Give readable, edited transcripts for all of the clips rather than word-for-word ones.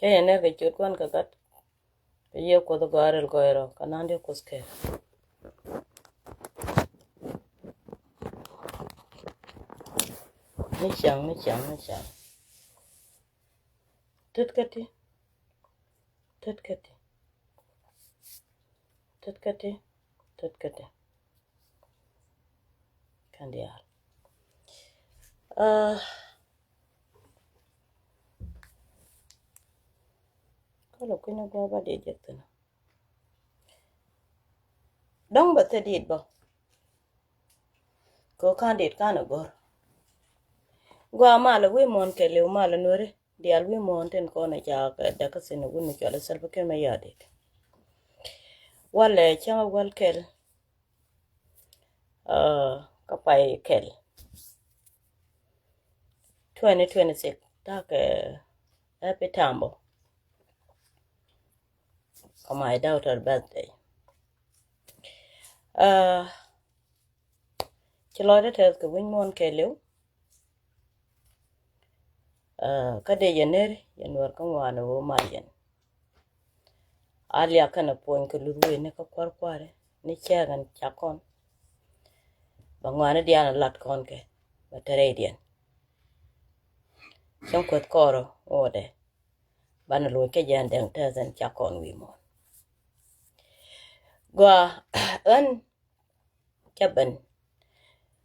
Che ene ke chut kwan kakat. Ye ko the garel goero kanande kuske. Ni chang. Tutkati. Tutkati. Tutkati. Tutkati. Kandiar. Kalau kena gua ba de jektana. Dong ba tedit ba. Ko kandit kana gor. Gua mala we mon ke le mala nore. Dial we mon ten ko na ja ka da ka sene wonu chala salba ke ma yade. Wale changa wal kel ka pai kel 2026 ta ke epitambo on my daughter's birthday. Chalo de tes ke win mon ke le ka de yener yenwar ka ngwana wo marjen. Alia kana pon ke luwe ne ka kware ni chagan chakon. Bangwana diana lat kon ke bateredian. Chong kwet koro ode. Bana lo ke jan deng tezen chakon wi mon. Gwa an chaban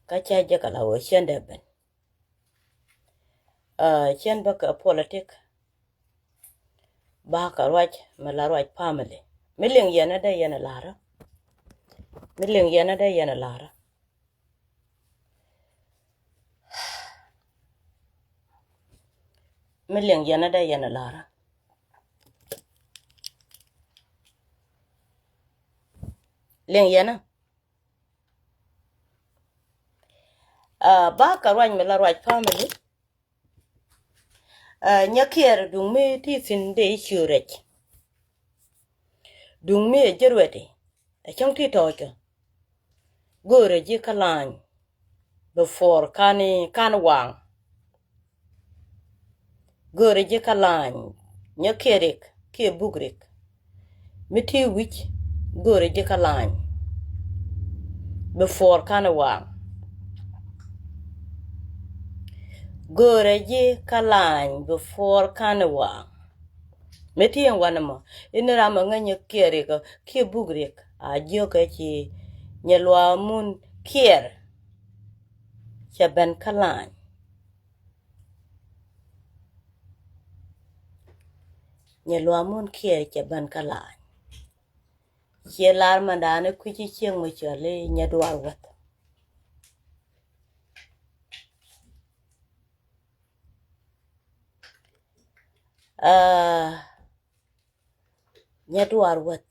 ka chaje kala wo shende ben. Chen baka politic baka raj malaraj family. Miling yana da yana lara. Miling yana da yana lara. Miling yana da yana lara. Ling yana. Baka raj malaraj family. Nyakier dung mi ti sin de shurech. Dung mi jirweti. Chong ti toke. Gore ji kalany. Before kan wang. Gore ji kalany. Nyakierik ki bugrik. Miti wich gore ji kalany. Before kan wang. Gore ji kalany before kan wang. Meti yang wanama. Inirama nga nyakierik ki bugrik. Ajoka chi nyalwa mun kier. Chaban kalany. Nyalwa mun kier chaban kalany. Chelar mandane kuchi chieng machale nyadwar wat. Nyadwar wat.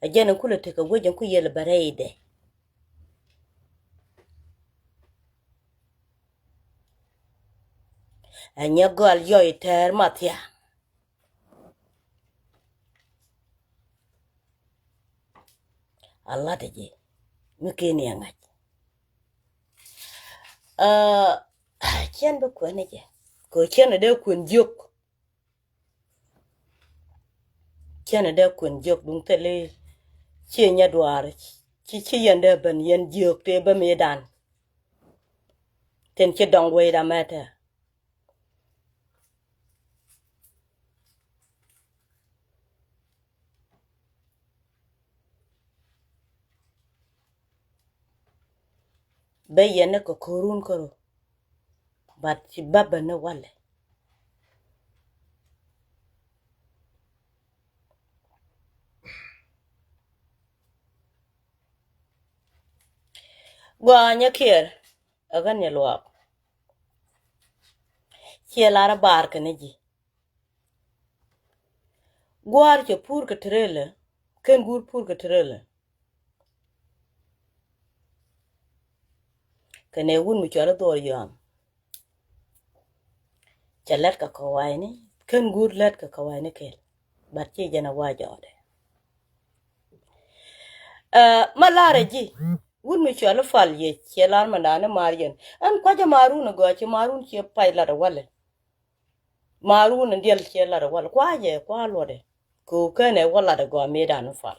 Ajana kula teka wajan ku yel bareide. Anyagol yoy ter matya. Allah taji. Mukini angaj. Chen ba kwane je. Ko chen de kun jok. Chen de kun jok dung tele. Chi nyadwar. Chi yende ban yen jok te ba medan. Ten chi dong way da mata. Be yene ko korun koro. But chi baba ne wale. Gwa nyakir. Agan nyalwak. Chi lara bar ka neji. Gwar che pur ka trele. Ken gur pur ka trele. Kane wun mu chala dor yam. Chalet ka kawaini. Ken gur let ka kawaini kel. Bat chi jana wajode. Malare ji. Wun mu chala fal ye. Chelar mandane marien. An kwaja marun go. Che marun che pai lara wale. maru na dial che la wal kwa je kwa lo de ku kene wala de go me dan fal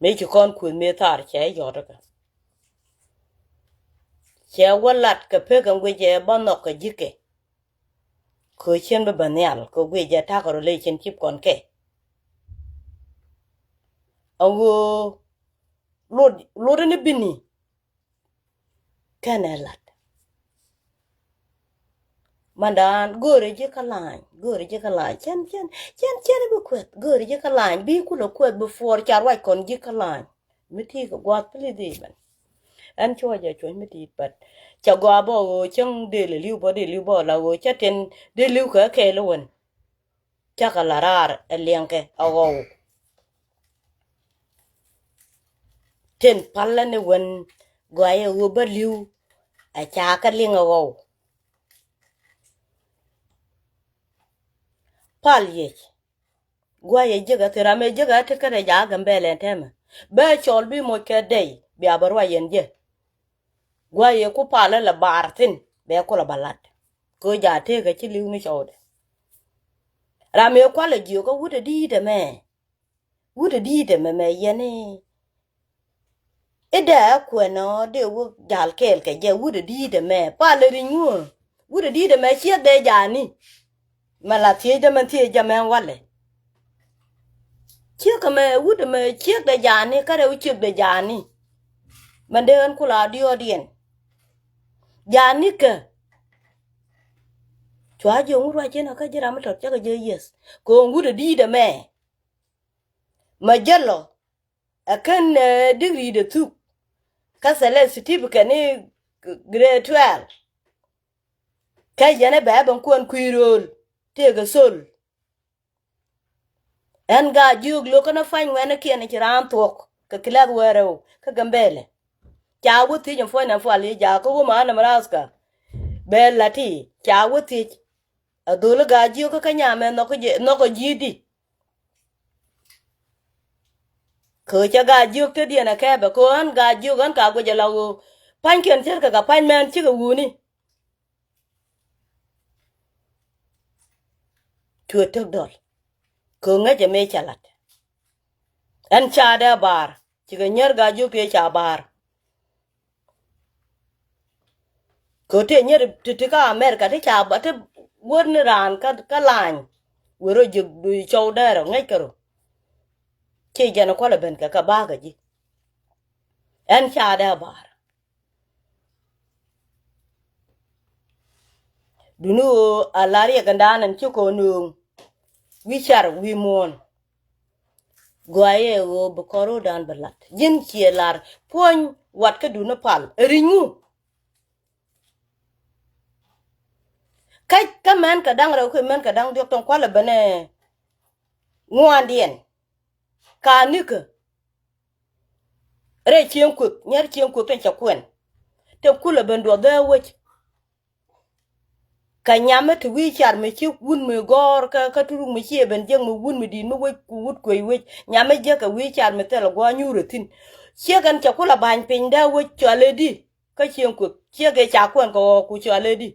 me ki kon ku me tar che yo de che walat ka pe kan gwe je bono ka jike ko chen be banyal ko gwe je ta ko le chen chip kon ke awo lo de ne bini kene lat mandan gore je kalan chen be kwet gore je kalan bi ku lo kwet before char wa kon je kalan miti ko gwat pli di ban an cho ja cho miti pat cha gwa bo chang de le liu bo la wo cha ten de liu ka ke lo won cha ka larar elianke awo ten palla ne won gwa ye wo ba liu a cha ka ling awo pal ye gwa ye jega tera me jega te kare ja gambele tema be chol bi mo ke dei bi abarwa yen je gwa ye ku pala la bartin be ko la balat ko ja te ga chi liu ni chode rame ko la ji ko wude di de me yene ida ko no de wu dal kel ke je wude di de me pala ri nyu wude di de me chi de ja ni mala tie de man tie ja men wale chi ka me wude me chi de ja ni ka re u chi de ja ni man de an kula di odien ja ni ke chwa je ngurwa je na ka jira ma tot cha ga je yes ko wude di de me majallo akan degree de tu kasale steve kane grade 12 kai jana ba ban kon kuirol te ga sol en ga jug lo kana fan wana kiene kiran tok ka kilad wero ka gambele cha wuti jom fo na fo ali ja ko ma na maraska bellati cha wuti adul ga jiu ka kanya me no ko jidi ko cha ga jiu te dia na ka ba ko an ga jiu gan ka go jala go pan ken cher ka pan men chi ga wuni tu tok dol ko nga je me chalat an cha da bar chi ga nyer ga jiu ke cha bar ko te nyer te ka america te cha ba te won ran ka lan wero je du chow da ro ngai karo che jana ko la ben ka ba ga ji an cha da bar dunu alari ga ndanan chi ko nu wi char wi mon gwaye wo bukoro dan balat jin chielar pon wat ka dunu pal ringu kai ka man ka dang ro ko man ka dang diok ton kwala bane ngwandien ka nika re chien ku nyer chien ku ten chakwen te kula ben do da wech ka nyame tu wi char me chi wun me gor ka turu me chi ben jeng me wun me din me wech ku wut ko wech nyame je ka wi char me tel gwa nyuretin che gan chakula ban pin da wech chale di ka chien ku che ge chakwen ko ku chale di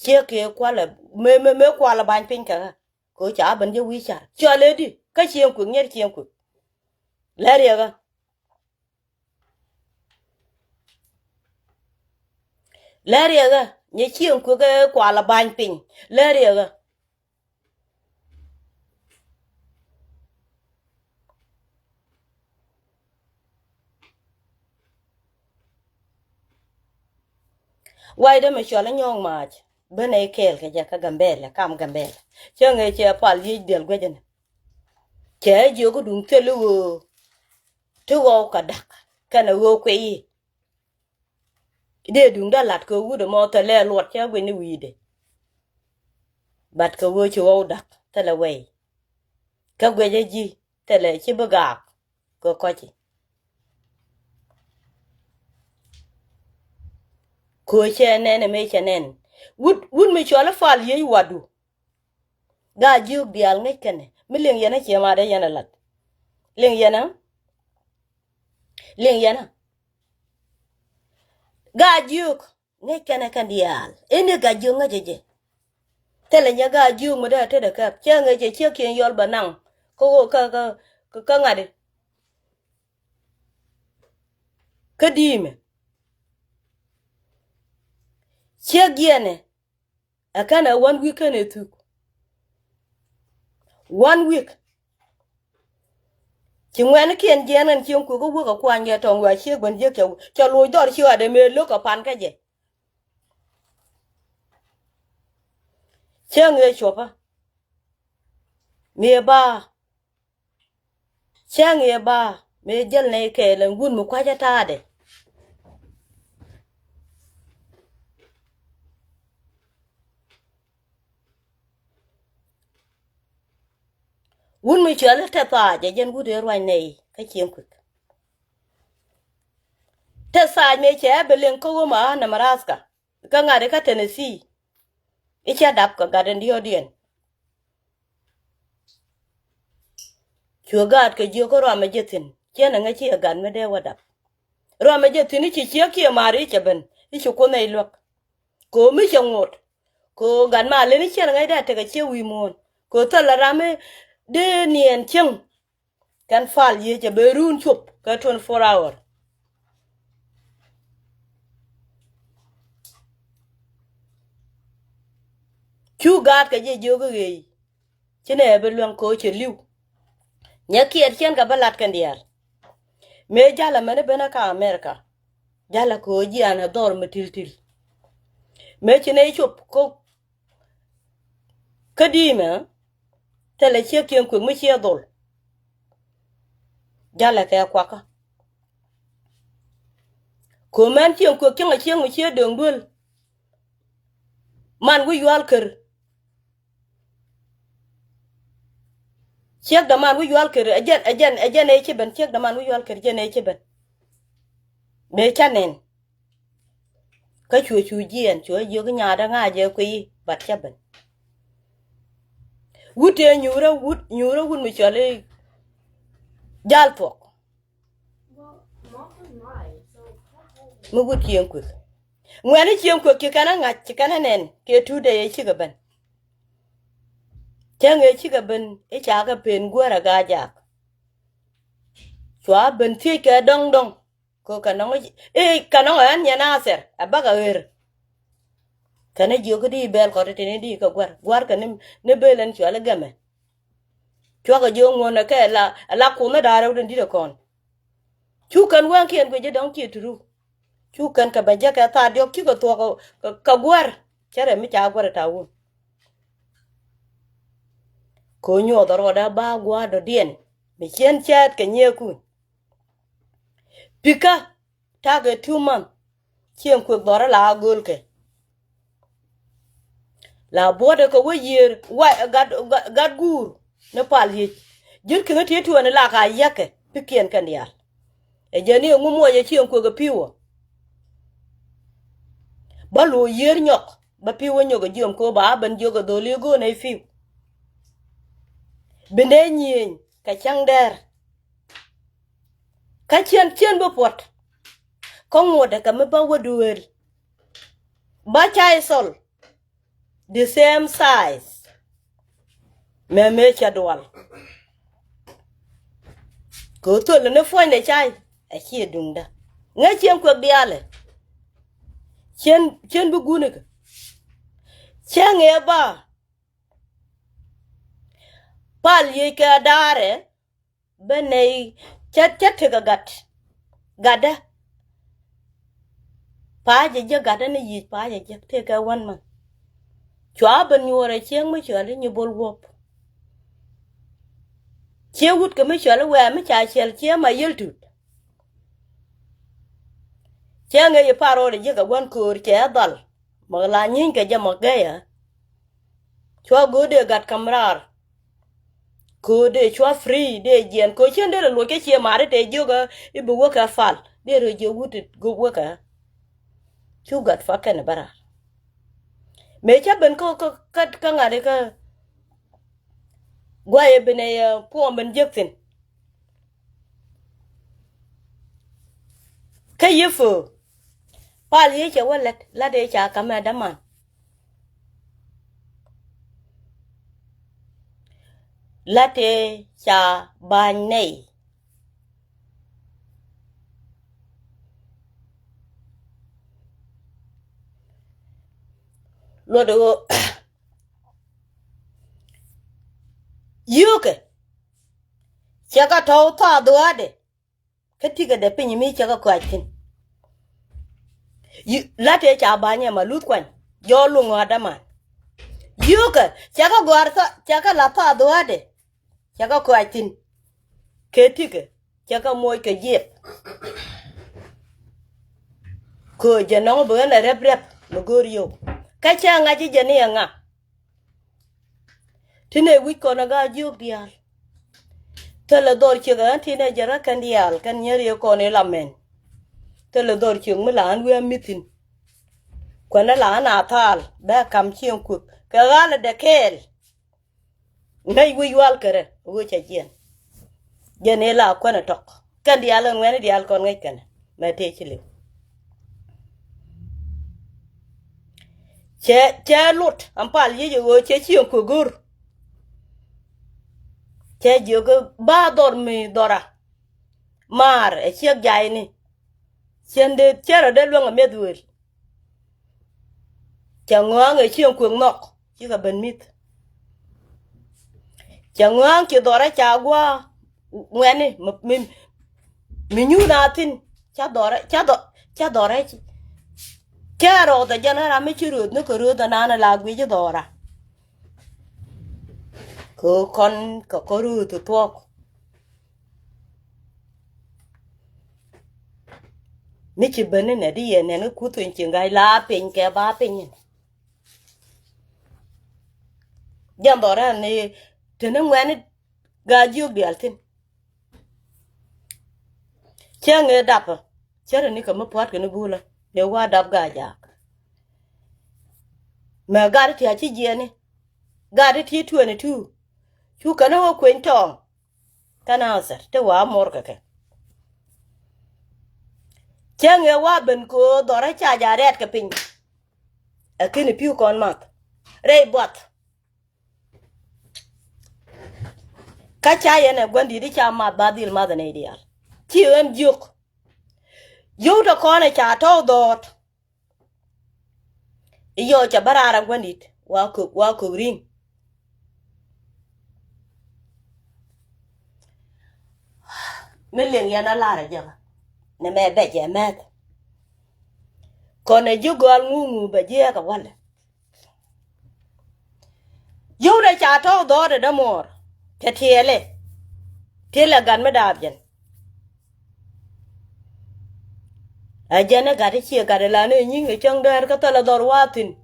che ke kwala me kwala ban pin ka ko cha ban je wi char chale di ka chien ku nyer chien ku lariya ga nye chien ku ga kwala ban pin lariya ga wai da me chola nyong mach bene kel ke ja ka gambele kam gambele chenge che pal yi del gwejen che ji ko dun telu to go ka dak kana wo kwe yi de dun da lat ko wu de mo ta le lot cha gwe ni wi de bat ko wo chu dak ta la we ka gwe je ji ta le chi buga ko chi ko che ne me che nen wud me chola fal yi wadu ga ji bial ngai kene mileng yana che ma de yana lat leng yana ga juk ngay kana kandial ene ga junga jeje tele nya ga junga da te da kap cha nge che che kien yol banang ko ka ngade kadime che giene akana 1 week ane tu 1 week chingwen kien jenen chiung ku ko ko kwanje tong wa che gwen je ke lo dor chi ade me lo ko pan ka je che nge chopa me ba che nge ba me jel ne ke len gun mu kwa ja ta de un mi chele ta ta je jen gu de rwa nei ka chieng ku ta sa me che belen ko ma na maraska ka ngade ka Tennessee icha dap ka gaden dio dien chugat ke jo ko rama jetin chena nga chi gan me de wadap rama jetin chi chi ki mari cheben ichu ko nei lok ko mi changot ko gan ma le ni chena nga da te ka che wi mon ko ta la rame de nien cheng kan fal ye che berun chup ka 24 hour chugat ke je jo ge chene be lon ko che liu nya kier chen ka balat kan diar me jala mene bena ka America jala ko ji ana dor metiltil me chene chup ko kadime tele che kien ku mi che dol jala ka kwaka ko man kien ku kien a kien mi che dong dul man wi yal ker chek da man wi yal ker ajen e che ben chek da man wi yal ker jen e che ben me chanen ka chu jien chu yo ga nya da nga je ku bat cha ben wute nyura wun mi chale jal pok mu wut kien ku ngwani kien ku ki kana nga ki kana nen ke tu de ye chi ga ben chang e chi ga ben e cha ga pen gora ga ja chwa ben ti ke dong dong ko kana kana an nya na ser abaga wer kana jogo di bel ko te ne di ko gwar kana ne belen chwa la game chwa ga jo ngona ke la ku na dare den di de kon chu kan wan kien ku je dong ki tru chu kan ka ba ja ka ta dio ki ko to ka gwar chere mi cha gwar ta wu ko nyo do da ba gwa do dien mi chen chat ke nye ku pika ta ge 2 month chien ku dora la gol ke la bode ko we year wa gad gur ne pal yi jir ke ti tu ne la ka yake pikien kan ya e je ni ngumo ye chien ku ge piwo ba lo yer nyok ba piwo nyogo jom ko ba ban jogo do le go ne fi bende nyin ka chang der ka chen bo pot ko ngode ka me ba woduel ba chai sol the same size me chadwal ko to le ne fo ne chai a chi dunda nga chen ko diale chen bu gune ka chen e ba pal ye ka dare benei chat ga gada pa je gada ne yi pa je te ka wan man chwa ben yore chen mi chwa le ni bol wop che wut ka mi chwa le wa mi cha chel che ma yel tut che nge ye paro de ga wan kur che dal ma la nyin ka je ma ga ya chwa go de gat kamrar ko de chwa free de jen ko chen de lo ke che mare te joga i bu ka fal de ro je wut go wo ka chu gat fa ken bara me cha ben ko ka ngare ka gwa ye bene po ben jektin ka yefu pal ye che walet la de cha kama daman la te cha ban nei lo do yuke cha ka to ta do ade ketiga de pin mi cha ka kwatin la te cha ban ye malut kwan yo lu ngoda man yuke cha ka gwarta cha ka la ta do ade cha ka kwatin ketiga cha ka moy ka yep ko je no bo na rep rep lo gorio ka cha nga ji je ne nga tine wi ko na ga juk dial tele dor che ga tine jara kan dial kan nyer ko ne lamen tele dor che mu lan we mitin ko na la na tal ba kam chien ku ka gala de kel ngai wi wal kare wo cha jien je ne la ko na tok kan dial ngene dial kon ngai kan ma te chile che lut ampal ye yo che chien ku gur che jogo ba dormi dora mar e che gai ni chende chero de luang medwel changwang e chien ku nok chi ga ben mit changwang ki dora chagwa ngene mi nyu na tin cha dora chi chero da janara me chiru no ko ru da nana la gwi ji dora ko kon ko ru tu tok mi chi bene ne di ne no ku tu chi ngai la pin ke ba pin jam dora ne tene ngene ga ju bi altin chenge dap chere ni ko mo pot ke ne bula ne wa dap ga ja ma ga ti a chi je ne ga ti 22 chu kana wo kwen tong kana ser te wa mor ka ke chenge wa ben ko dora cha ja ret ke pin akini piu kon mat re bot ka cha ye ne gondi di cha mat badil ma da ne dial chi en juk yu to kone cha to dot iyo cha barara gondit wa ko ring million ya na la ja ne me be je met kone jugol ngungu be je ka wala yu de cha to dot de mor te tele gan me dabjen ajana gari chi gari la ne nyinge chang der ka tala dor watin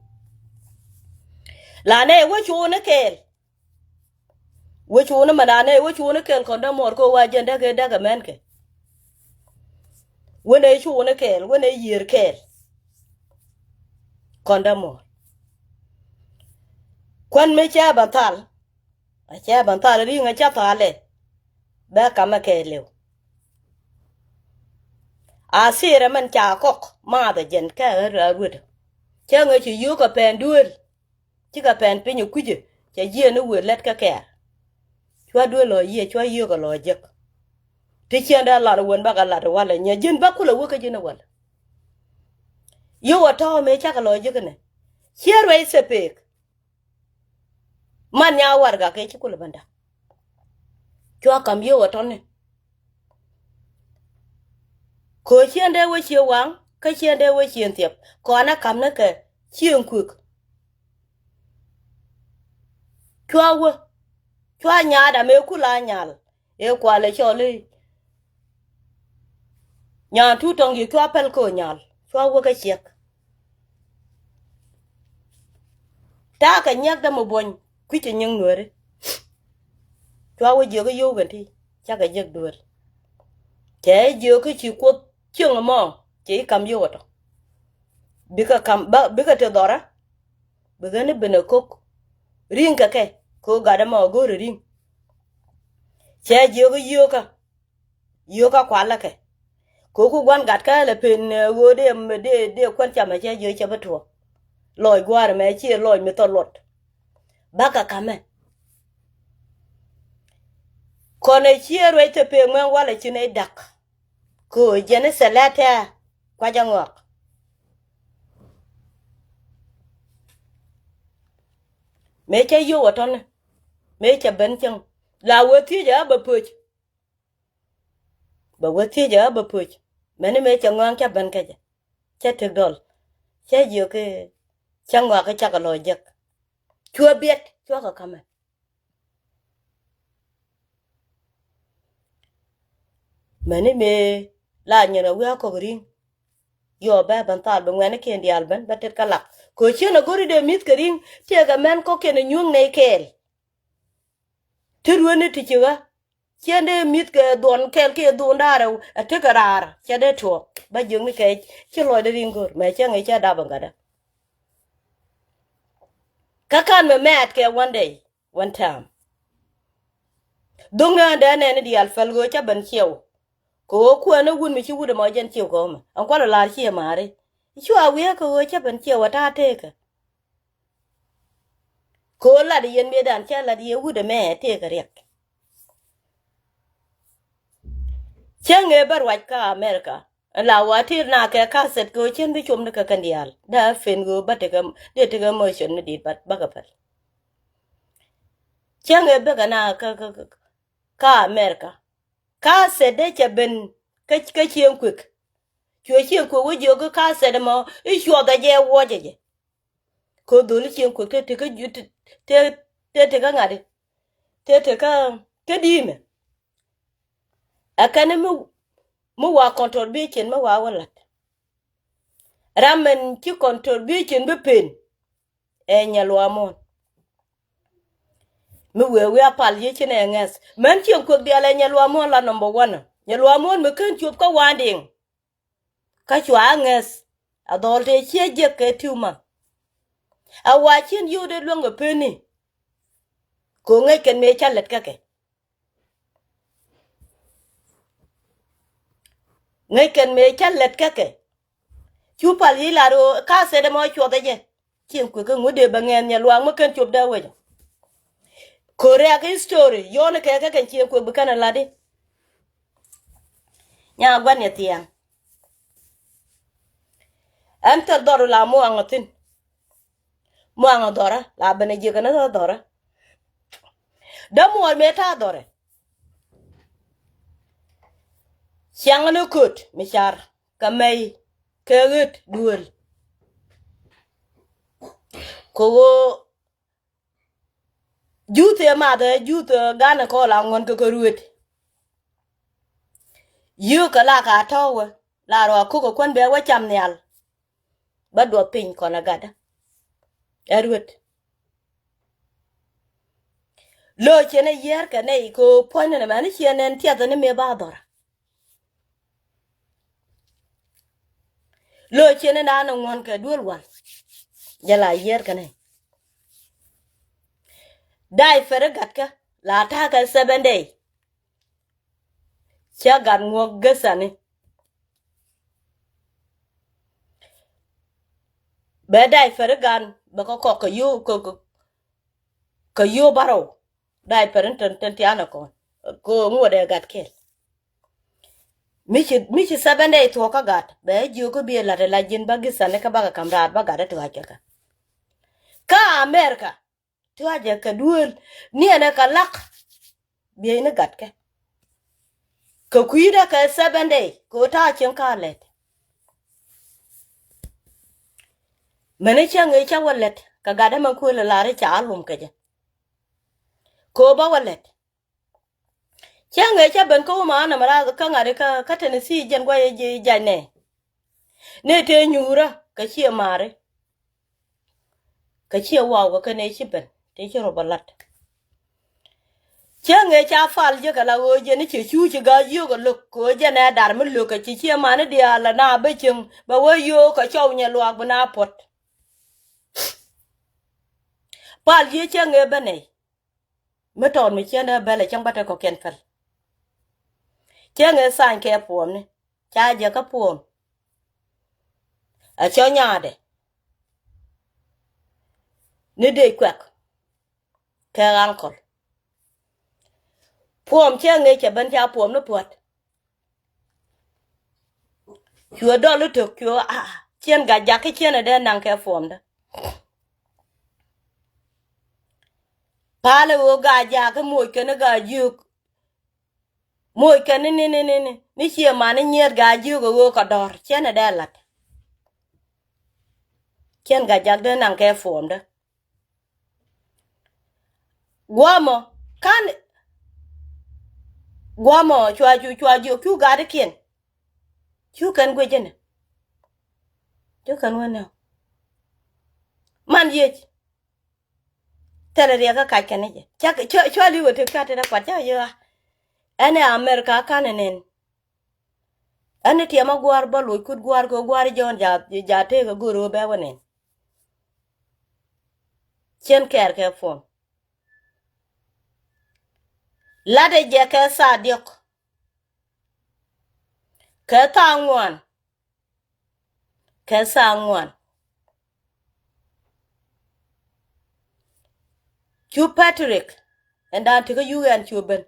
la ne wo chu ne kel wo chu ne manane wo chu ne kel kon da mor ko wa jenda ke daga men ke wo ne chu ne kel wo ne yir kel kon da mor kwan me cha bantal a cha bantal ri nga cha tale ba kama ke lew asira man cha kok ma da jen ka ra wud cha nga chi yu ka pen duel chi ka pen pe nyu kuje cha ye no we let ka ke chwa duel lo ye chwa yu ka lo jek ti chen da la won ba ka la wala nya jin ba kula wo ka jin wala yu wa to me cha ka lo jek ne here we se pek man nya war ga ke chi kula banda chwa kam yu wa to ne ko chen de wo chi wang ka chen de wo chen tiep ko na kam na ke chen kuk chwa nya da me kula nyal e kwa le chole nya tu tong yi chwa pel ko nyal chwa wo ka chek ta ka nyak da mo bon ku ti nyang nuore chwa wo je ga yo gan ti cha ka jek dur ke je ko chi ko cheng mo che kam yo to bika kam ba bika te dora biga ne bene kok ring ka ke ko ga da mo go ring che je ga yo ka kwala ke ku gwan gat ka le pin go de kwan chama che yo che batwo loy gwar me chi loy mi to lot baka kame kone chi re te pe ngwan wala chi ne dak ko jene salata kwa jangok me che yo waton me che ben chang la wo ti ja ba puch ba wo ti ja ba puch mene me che ngwan cha ben ka che te dol che yo ke changwa ka cha ka lo jek chua biet chua ka kame mene me la nyana wa ko green yo ba ban tal ba ngene ken di alban batet kala ko chena gori de mit kering che ga men ko ken nyung ne kel terwene ti chiga chende mit ke don kel ke don dare ate karar chede to ba jung mi ke che lo de ringor me che ngai cha da bangada kakan me met ke one day one time dunga da ne di alfal go cha ban chew ko ko na gun mi chi wude mo jen chew ko ma an ko la chi mare chu a wi ko cha ban chew ta te ka ko la de yen me dan cha la de wude me te ka rek chenge bar waj ka America la watir na ke ka set ko chen bi chum ka kandial da fen go bate ka de te ga motion ne dit bat baga pal chenge be ga na ka America ka set de che ben ka chen quick chen ko wo jo ka set mo I sho da je wo je ko dul chen quick te ka ju te ka ngade te ka ke di me akane mu wa contribution mu wa wala ramen ki contribution be pen e nyalwa mon mi we apal ye chine nges men ti ko di ale nyalwa mon la number 1 nyalwa mon me kan chup ka wanding ka chwa nges adol te che je ke tuma a wa chin yu de longo peni ko ngai ken me chalet ka ke ngai ken me chalet ka ke chupal yi la ro ka se de mo chwo de je chin ko ko ngode bangen nyalwa mo kan chup da we Korea ke story yon ke kan chin ko bukana lade nya gwan ya tiang anta dor la mo angatin mo angadora la bane je kana dora da mo me ta dore changano kut michar kamay kegut duel ko jute ma de jute gana ko la ngon ko ruet yu kala ka tawe la ro ko kon be wa cham nyal ba do pin ko na gada erwet lo chene yer ka nei ko pon na mani chenen tia da ne me ba dora lo chene na no ngon ka duel wan jala yer ka nei dai fere gatka la ta ka 7 day cha gan ngo gasani be dai fere gan ba ko yu ko yu baro dai peren ten tiana ko ngode gat ke michi 7 day to ka gat be ju ko bi la jin ba gisane ka ba kamrat ba gat to hakeka ka America to aje ka duel ni ana ka lak bi ne gat ke ko kuida ka 7 day ko ta chen ka let mane change cha wallet ka gada man ko la re cha alum ka je ko ba wallet change cha ben ko ma na mara ka ngare ka tene si jen gwa ye jane ne te nyura ka chi mare ka chi wa ka ne chi ben te chi robalat change cha fal je ka la o je ne chi chu chi ga yu ko luk ko je na dar mu luk ka chi ma ne dia la na be chung ba wo yo ka chow nya luak bana pot pal ye change bane meton mi chena bele chang bata ko ken fal change san ke pom ne cha je ka puom a cho nyade ni de kwak ka uncle puom che nge che ban cha puom no puat chua do lu to chua chen ga ja ke chen de nang ke puom da pale wo ga ja ka mo ke na ga ju mo ke ni che ma ni nyer ga ju go ka dor chen de lat chen ga ja de nang ke puom da guamo kan guamo chua ju ku ga de ken chu kan gwe jen chu kan wa na man ye tere ria ka ken je cha cho li wo te ka te da kwa cha yo ane America kanenen ane tiama gwar balo kud gwar ko gwar jon ja te ga guru be wonen chen ker ke fon lade je ke sa diok ke ta ngwan ke sa ngwan chu Patrick enda te ga yugen chu ben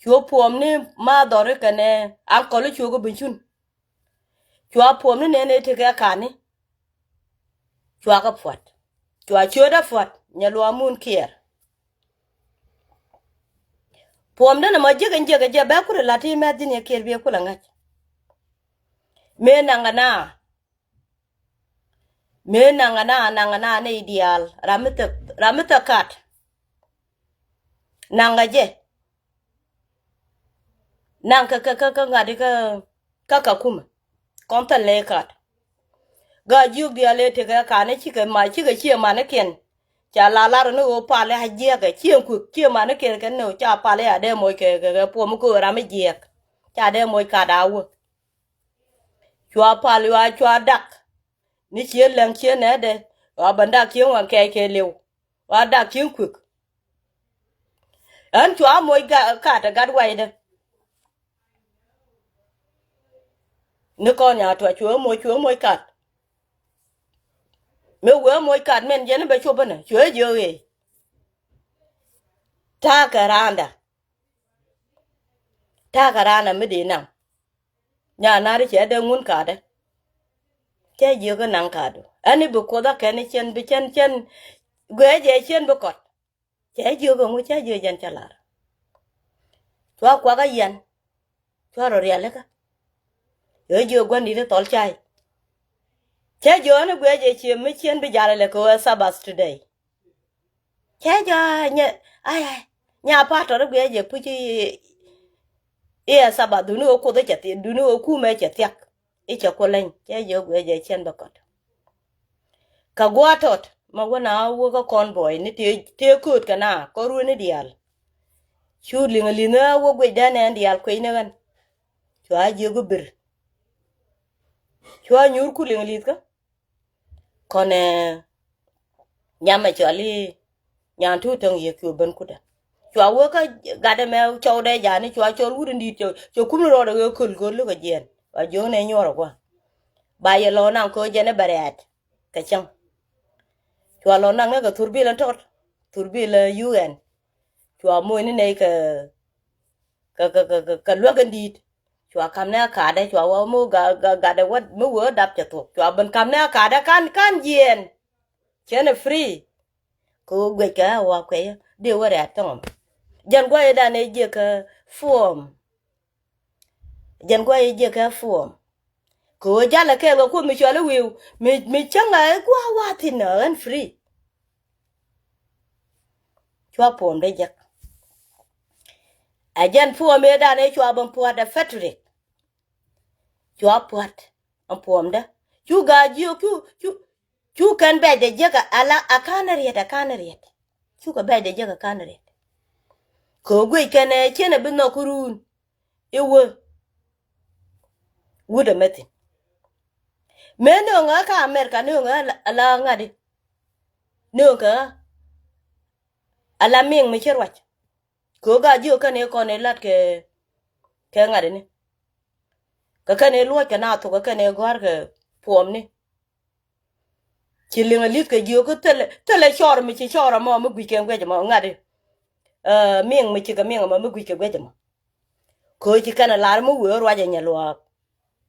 chu pom ni ma dore kane ankole chu go binchun chu pom ni ne te ga kani chu ga fwat chu da fwat nyalwa mun kier pom da na ma je ba ku la ti me din ye ker be ku la ngach me nangana ne ideal ramita kat nanga je nang ka ngadi ka kuma konta le kat ga juk dia le te ka ne chike ma chike chi ma ne ken cha la no o pa le ha je ga chi ku chi ma ne ken ken no cha pa le ade mo ke po mo ko ram je cha de mo ka da wo chwa pa le wa chwa dak ni chi len chi ne de wa banda ki wa ke lew wa dak chi ku an chwa mo ga ka ta gad wai de ni ko nya to chwa mo kat me we mo kat men je ne be chwa bana chwa je we ta karana mi di nang nya na ri che de ngun ka de che je ko nang ka do ani bu ko da ke ni chen bi chen gwe je chen bu ko che je ko mu che je jan chala chwa kwa ga yen chwa ro ya le ka yo je gwan di de tol chai che je ne gwe je che mi chen bi jale le ko sabas today che je nya ai nya pa to gwe je pu chi saba du no ko de che ti du no ku me che tiak che ko len che je gwe je chen bu ko ka gwa tot ma wana wo ka convoy ni te kut kana ko ru ni dial chu linga wo gwe dane dial ko ina gan chwa je go bir chwa nyur ku linga lit ka kone nyama chali nyan tu tong ye ku ben ku da chwa wo ka gada me chow de ja ni chwa chol wu ndi cho kum ro de ko ko lu ga jen wa jo ne nyoro kwa ba ye lo na ko je ne baret ka chang chwa lo na ga turbi lan tot turbi la UN chwa mo ni ne ka lu ga ndi chwa kam na ka da chwa wa mo ga da wat mo wo dap cha to chwa ban kam na ka da kan jen chene free ko gwe ka wa kwe de wa ra tom jan gwa da ne je ka form jan gwa je ka form ko jala ke lo ko mi chwa le wi mi changa gwa wa tin an free chwa pom de jak a jan form me da ne chwa ban po da factory chwa pot an pom da chu ga ji chu kan ba de jaka ala akanariet chu ka ba de jaka kanariet ko gwe kene chene bi no kurun ewo wuda metin meno nga ka America no nga ala ngadi no ka ala ming mi cherwach ko ga jo kane ko ne lat ke ngadi ni ka kane luo ka na to ka kane gor ka pom ni chilinga lit ka yo ko tele chor mi chi chora mo mu gwi ken gwe mo ngade ming mi chi ka ming mo mu gwi ke gwe mo ko chi kana lar mu wo ro ja nyalwa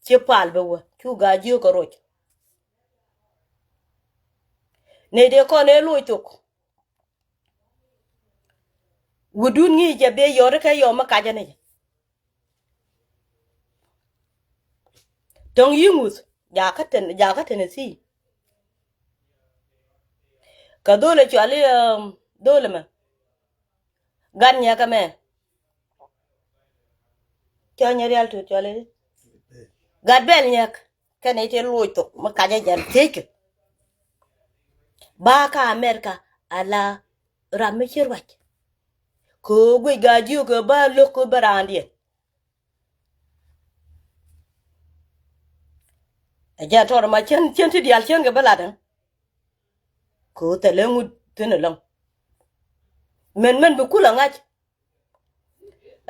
chi pal be wo chu ga yo ko ro ne de ko ne luo to wudun ngi je be yo ka yo ma ka ja ne dong yingus ja ka ten si ka dole chwali dole ma gan nya ka me cho nya real to chwali gad bel nya ka ne te luo to ma ka ja jan take ba ka america ala ramme chirwach ko gwe ga ju ko ba lo ko barandi ja tor ma chen ti dial chen ga baladan ko te le ngut tene long men bu kula ngach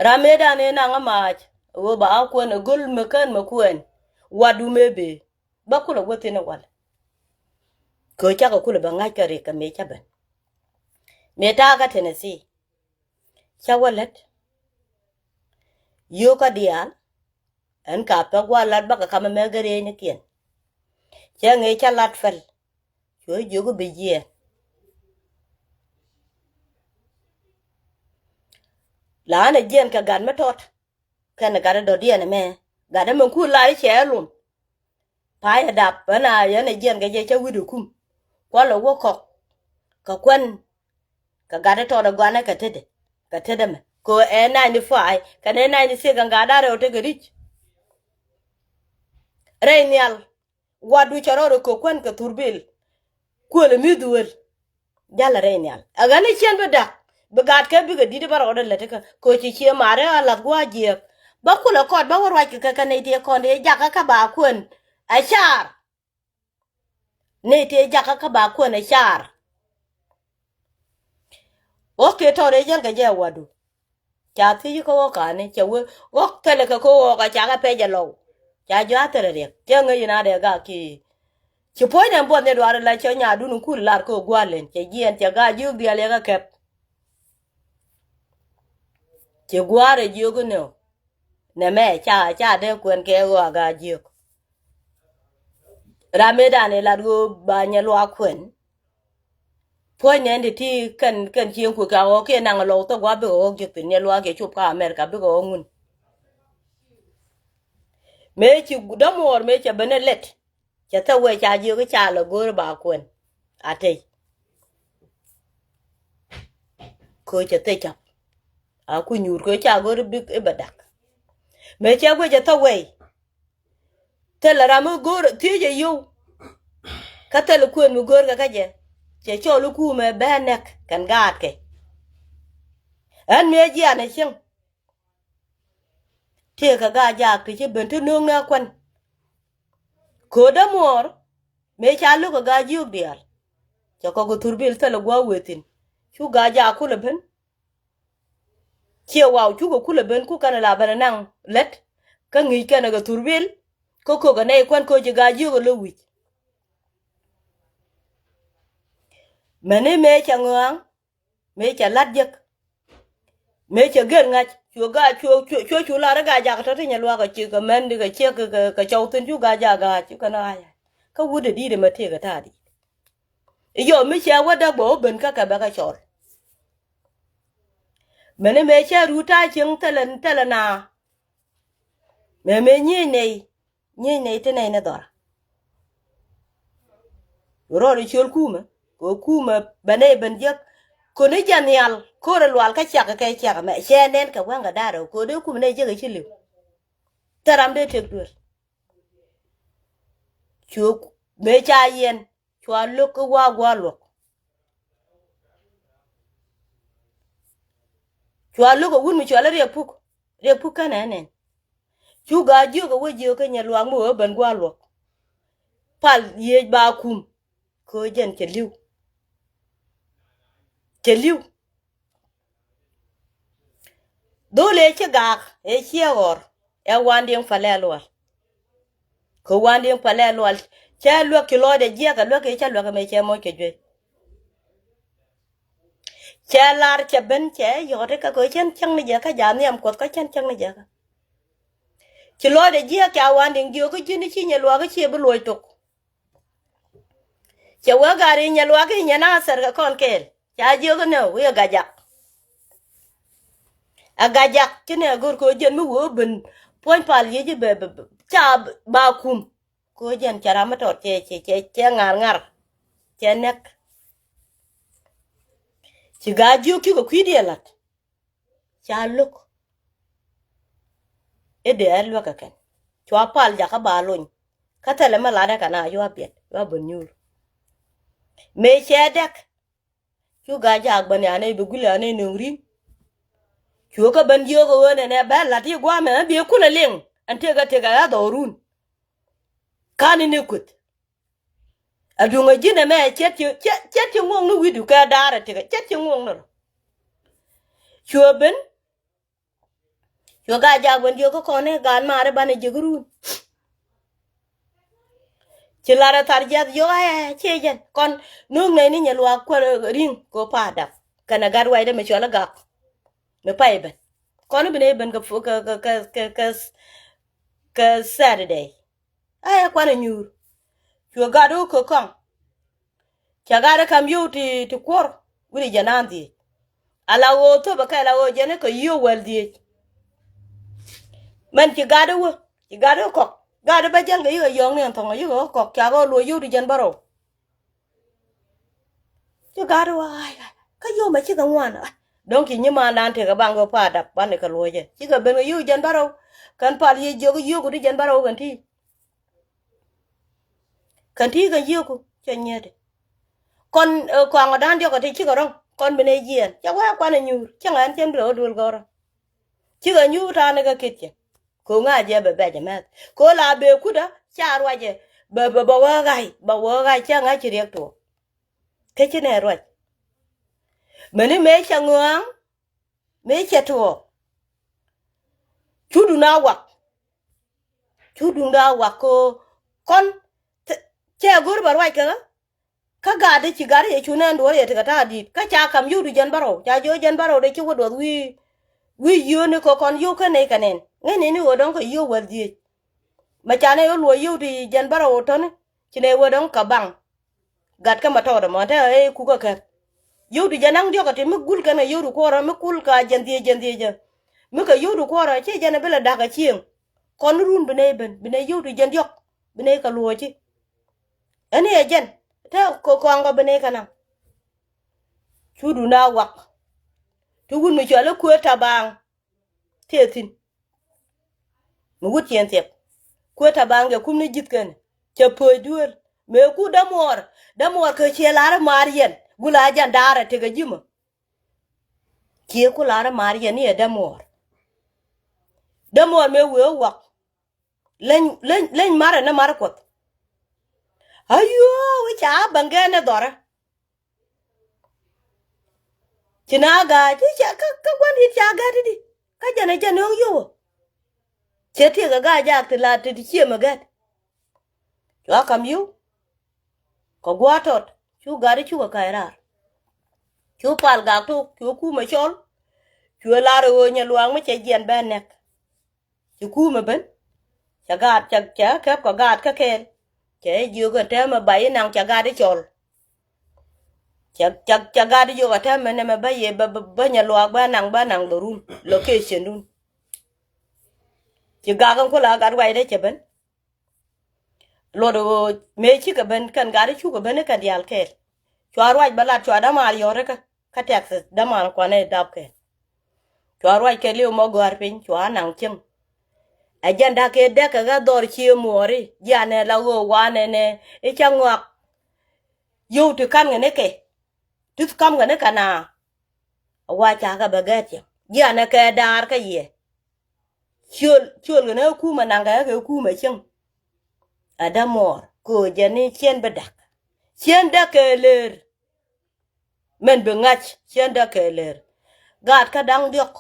rame da ne na ngama wo ba ko na gol mekan makuen wadu mebe ba kula wote na wala ko cha ko kula ba ngach kare ka me cha ban me ta ga tene si cha walet yo ka dial en ka pa walat ba ka kama me gare ni kien cha nge cha lat fel yo go be ye la na jen ka gan metot kana gara do dia me gada men ku lai che lum pa ya dap na ya ne jen ga je cha widu kum kwa lo wo ko ka kwen ka gada to da gwana ka tede me ko e 95 ka ne 96 ga gada ro te grich renyal wadu charoro ko kwen ka turbil ko le miduel jala renyal aga ne chen beda begat ka biga didi bar odel lete ka ko chi mare ala gwa je ba kula kod ba warwa ka ne tie konde jaka ka ba kwen achar ne tie jaka ka ba kwen achar oke tore jel ga je wadu cha ti ko ka ne che we ok tele ka ko ka cha ka pe jalo cha jo atere re che ngi na de ga ki chi po ne bo ne dwar la che nya dunu ku lar ko gwalen che gien che ga ju bi ale ga kep che gware ju go ne ne me cha de kwen ke go ga ju rameda ne la go ba nya lo kwen po ne ndi ti kan chi ku ka o ke nang lo to gwa be o ju tin ne lo ke chu ka america be go ngun me chi damor me che benelet cha ta we cha ju cái cha lo go ba kwen ate ko cha te cha a ku nyur ko cha go bi e badak me cha go cha ta we te la ram go ti je yu ka te lo kwen mu go ka je che cho lu ku me benek kan gat ke an me ji ana chen te ka ga ja ke che ben tu nong na kwen ko damor me cha lu ka ga ju bial cha ko go turbil te lo gwa wetin chu ga ja ku le ben che wow chu go ku le ben ku kana la ban nang let ka ngi kana ga turbil ko ga nei kwan ko ji ga ju go lo wi mene me cha ngang me cha lat jek me cha ger ngach chu ga chu la ga ja ka to nya lwa ga chi ga men ga che ka chau tin chu ga ja ga chu kana ya ka wude di de mate ga ta di yo me cha wada bo ben ka ba ka chor mene me cha ruta ching tele na me nyi nei te nei na dora ro ri chol kuma ko kuma bane ben jek ko ne janial ko re lwal ka cha ka cha me che nen ka wanga daro ko de kuma ne je ga chilu taram de tek dur chu me cha yen chwa lu ko wa gwa lu chwa lu ko wun mi chwa le re puk kana nen chu ga ju ko we ju ka nya lwa mo ben gwa lu pal ye ba kum ko jen cheliu dole che gak e chiegor e wanding falelwa ko wandi pale lol cha lo ki lo de je ka lo ke cha lo ka me che mo ke je cha lar cha ben che yo de ka ko chen chang ni je ka ja ni am ko ka chen chang ni je ka chi lo de je ka wandi ngi ko chi ni chi nya lo ka che bu lo to cha wa ga ri nya lo ka nya na ser ka kon kel cha je ko no we ga ja aga ja chi ne gor ko jen mu wo ben pon pal ye je be cha ba kum ko jen chara ma to che ngar che nek ci ga jiu ki ko kwidi lat cha luk e de alwa ka ken chwa pal ja ka ba lon ka tele ma la da kana yo apet yo bonyur me che dek chu ga ja ban ya ne be gula ne nuri chu ka ban yo ko ne ne ba la ti gwa me be kula ling an te ga ya dorun kan ni kut adunga jine me chet ngong nu widu ka dara te ga chet ngong no chu ben yo ga ja ban yo ko ne gan mare bane jigurun ci lara tarjat yo ay chejen kon nung ne ni nyalwa ko ring ko pada kana gar wayde me chola gak me payben kon bine ben ka Saturday ay ko na nyur yo gado ko kon cha gara kam yo ti kor guri janandi ala wo to ba kala wo jene ko yo waldi man ci gado ko gado ba jang yo yong ne ton yo ko cha go lo yo di jan baro chứ gà đâu ai cái vô mà chứ không ngoan đông chỉ nhưng mà nan thì các bạn có phá đập bạn này cả lùi chứ chứ cả bên cái dân bắt đầu cần phá gì vô cái vô của đi dân bắt đầu cần thi cái vô của cho nhớ đấy còn quàng ở đan cho cái thì chứ có đâu còn bên này gì chắc quá quan này nhiều chẳng hạn trên đường đuổi gọi chứ cái nhiều ra này cái kia chứ cô ngã gì bề bề mà cô là bề cút đó cha rồi chứ bề bảo gai chẳng ai chỉ riêng thôi cái chứ này rồi mình mấy cha ngoan mấy cha thua chú đừng nào quặc cô con cha guru bảo vậy cái gà đấy chỉ gà đấy chú nên đuổi vậy thì cái ta đi cái cha cầm yêu đi dân baro cha vô dân baro đấy chú có đuổi vi yêu nữa con yêu cái này ngay này nữa đó có yêu vật gì mà cha này đuổi yêu đi dân baro thôi này chỉ này vừa đó cả bằng gạt cái mặt thò mà thế cú cái yo di janang dio ka te mugul kana yo du kora mukul ka jandie je muka yo du kora che jana bela daga chieng kon run bene yo du jandiok bene ka luo chi ani ejen te ko ngo bene kana chu du na wak tu gun mi chala ku ta bang tetin mu gut yen tep ku ta bang ge kum ni jit kan che poi dur me ku damor ke che lar marien gula jan dara te ga jima ki ku lara mariya ni damor me we wak len mara na mara kot ayo we cha bangana dora chinaga ti cha ka kwani cha ga di ka jana yo che ti ga ja ti la ti chi ma ga wa kam yu ko gwatot chu gari chu ka ira chu pal ga tu chu ku ma chol chu la ro nya luang ma che jen ben nek chu ku ma ben cha ga cha kep ko ga ka ken che yu ga te ma bai nang cha ga de chol cha ga de yu ga te ma ne ma bai ba nya luang ba nang do rum location dun chi ga ko la ga wai de che ben lo do me chi ka ben kan ga de chu ka ben ka dial ke chwa rwaj balat chwa da mar yore ka Texas da man kwa ne dap ke chwa rwaj ke liu mo gwar pin chwa nang chim agenda ke de ka ga dor chi mori ya ne la go wa ne e changwa yu tu kan ne ke tu kam ne kana wa cha ka bagat ya ne ke dar ka ye chul ne ku ma nang ga ke ku ma chim adamor ko jani chen badak chen da ke ler men be ngach chen da ke ler gat ka dang diok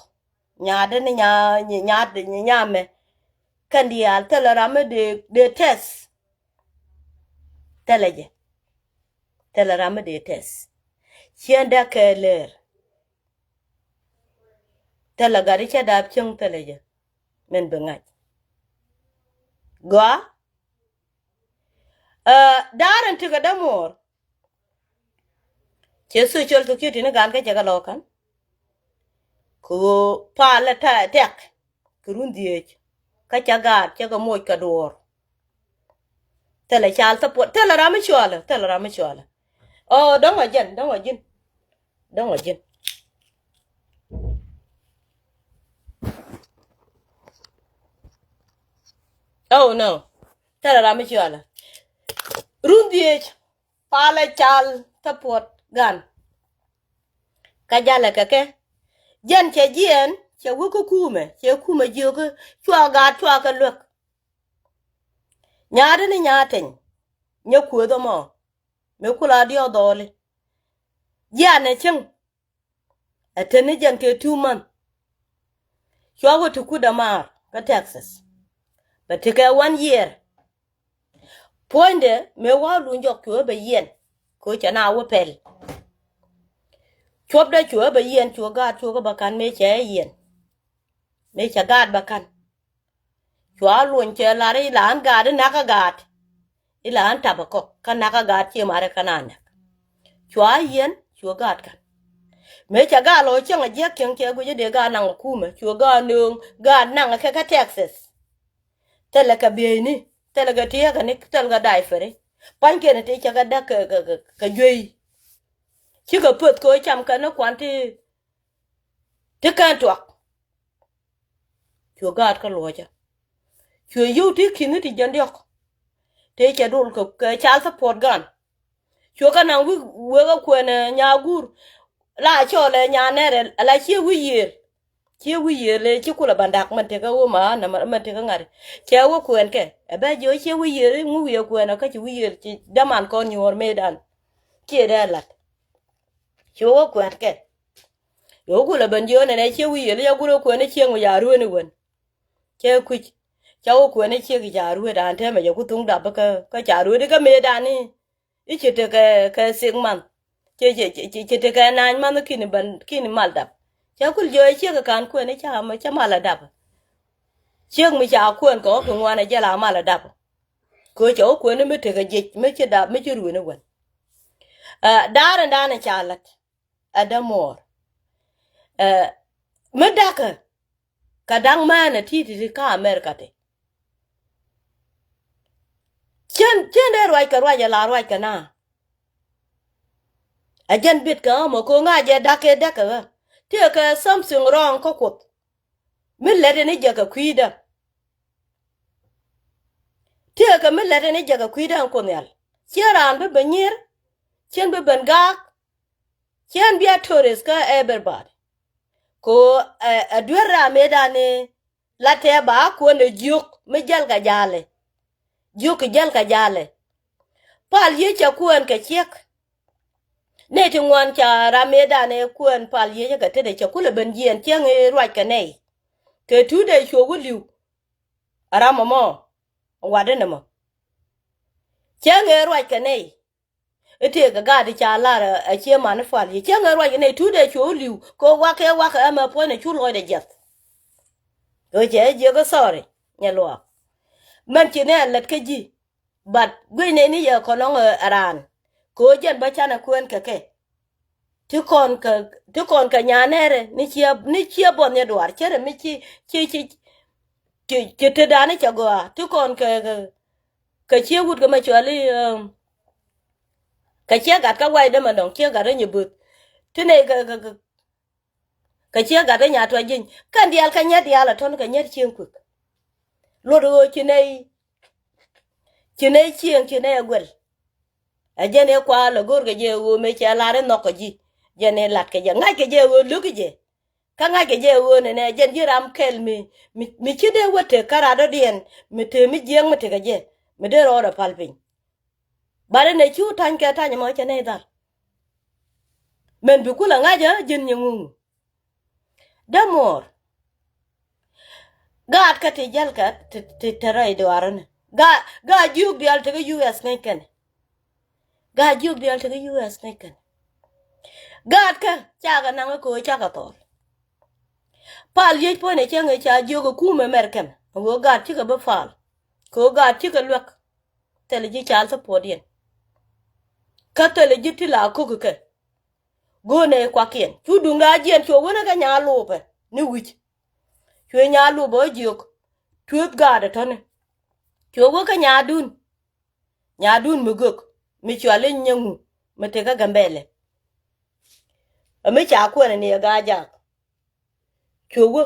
nya de nya me kandial tela rama de test teleje tela rama de test chienda keler tela gari cha dap chung teleje men bengat gwa daran tiga damor chesu chol to kiti ne gan ka jaga lokan ko pala ta tek kurundie ka chaga chaga moy ka dor tela chal ta pot tela rama chola oh dong ajen oh no tela rama chola rundie pala chal ta pot gan ka jala ka ke jen che jien che wuku kume che kume jogo chwa ga chwa ka luk nyaade ni nyaten nyoku do mo me kula dio dole ya ne chen atene jen ke 2 month chwa go to kuda mar ka Texas but take 1 year ponde me wa lu njok ko be yen ko chana wo pel chop da chua ba yen chua ga bakan me che yen me cha gad bakan chua luon che la ri lan gad na ka gad ilan tabako kan na ka gad che mare kanana chua yen chua gad kan me cha ga lo chen a je ken che gu je de ga nang ku me chua ga nung gad nang ka Texas tele ka be ni tele ga tie ka ni tele ga dai fere pan ke ne te cha ga da ka jui chi ka put ko cham ka no kwanti te kan tuak chua gad ka lo cha chua yu ti kin ti jan diok te cha dul ko chal support gan chua ka nang we ga ko ne nya gur la cho le nya ne la chi wi yer le chi kula bandak man te ka wo ma na man te ka ngari che wo ko en ke e ba jo chi wi yer mu wi ko na ka chi wi yer chi daman kon yor medan chi da lat chi wo ko en ke yo kula ban jo ne chi wi yer ya guro ko ne chi ngo ya ru ne won che ku cháu của nó chia cái giá ruột đàn thế mà giờ cũng tung đập cái giá ruột đấy cái mẹ đàn đi ít chỉ cái xiên mặn chỉ cái naan mà nó khi nó mal đập cháu cũng giờ chia cái can của nó chả mà chả mal đập chia mình chả quên có cái ngoan này chả làm mal đập cái cháu của nó mới cái dịch mới chỉ đập mới chỉ ruột nó quên đàn này chả lật Adam mor mới đắc cái đăng mà nó thì cả America thế chen de roi ka roi la roi ka na ajen bit ka mo ko nga je dake daka ti ka something wrong ko kot min le ne je ka kuida ti ka min le ne je ka kuida ko nyal cheran be benyer chen be benga chen bia tourist ka everybody ko adwara medane late ba ko ne juk me jal ka jale juk jal ka jale pal ye cha kuan ka chek ne ti ngwan cha rameda ne kuan pal ye ka te de cha kula ben yen cheng e rwa ka nei ke tu de cho wu liu ara momo wa de ne mo cheng e rwa ka nei ete ka ga de cha la a che man fal ye cheng e rwa ka nei tu de cho liu ko wa ka ma po ne chu lo de jet go je go sorry nya lo man chi ne let ka ji but gwe ne ni ye ko no aran ko jen ba chana kuen ka ke ti kon ka nyanere ni chia bon ne dwar chere mi chi te dane cha go ti kon ka chia wut ga ma chali ka chia gat ka wai de ma dong chia gat ne but ti ne ka chia gat nya to jin kan dial ka nya dial ton ka nya chien ku lo do chi ne chien chi ne gwel ajene kwa lo gor ge je wo me cha la re no ko ji jene lat ke je nga ke je wo lu ke je ka nga ke je wo ne jen ji ram kel mi chi de wote kara do dien mi te mi jeng mi te ke je mi de ro da palpin bare ne chu tan ke tan mo cha ne dar men bi kula nga ja jin nyu da mor God ka te jal ka te rai do aran ga juk dial te US ngai ken ga juk dial te US ngai ken God ka cha ga nang ko cha ka to pal ye po ne chen cha juk ku me merken wo God ti ka ba fal ko God ti ka lwak te le ji cha sa podien ka te le ji ti la ko ke go ne kwa kien chu du nga jien chu wona ga nya lo pe ni wich chu nya lo bo juk tuot God to ne chu wo ka nya dun muguk mi chwale nyangu mateka gambele ame cha ko ne ga ja chogo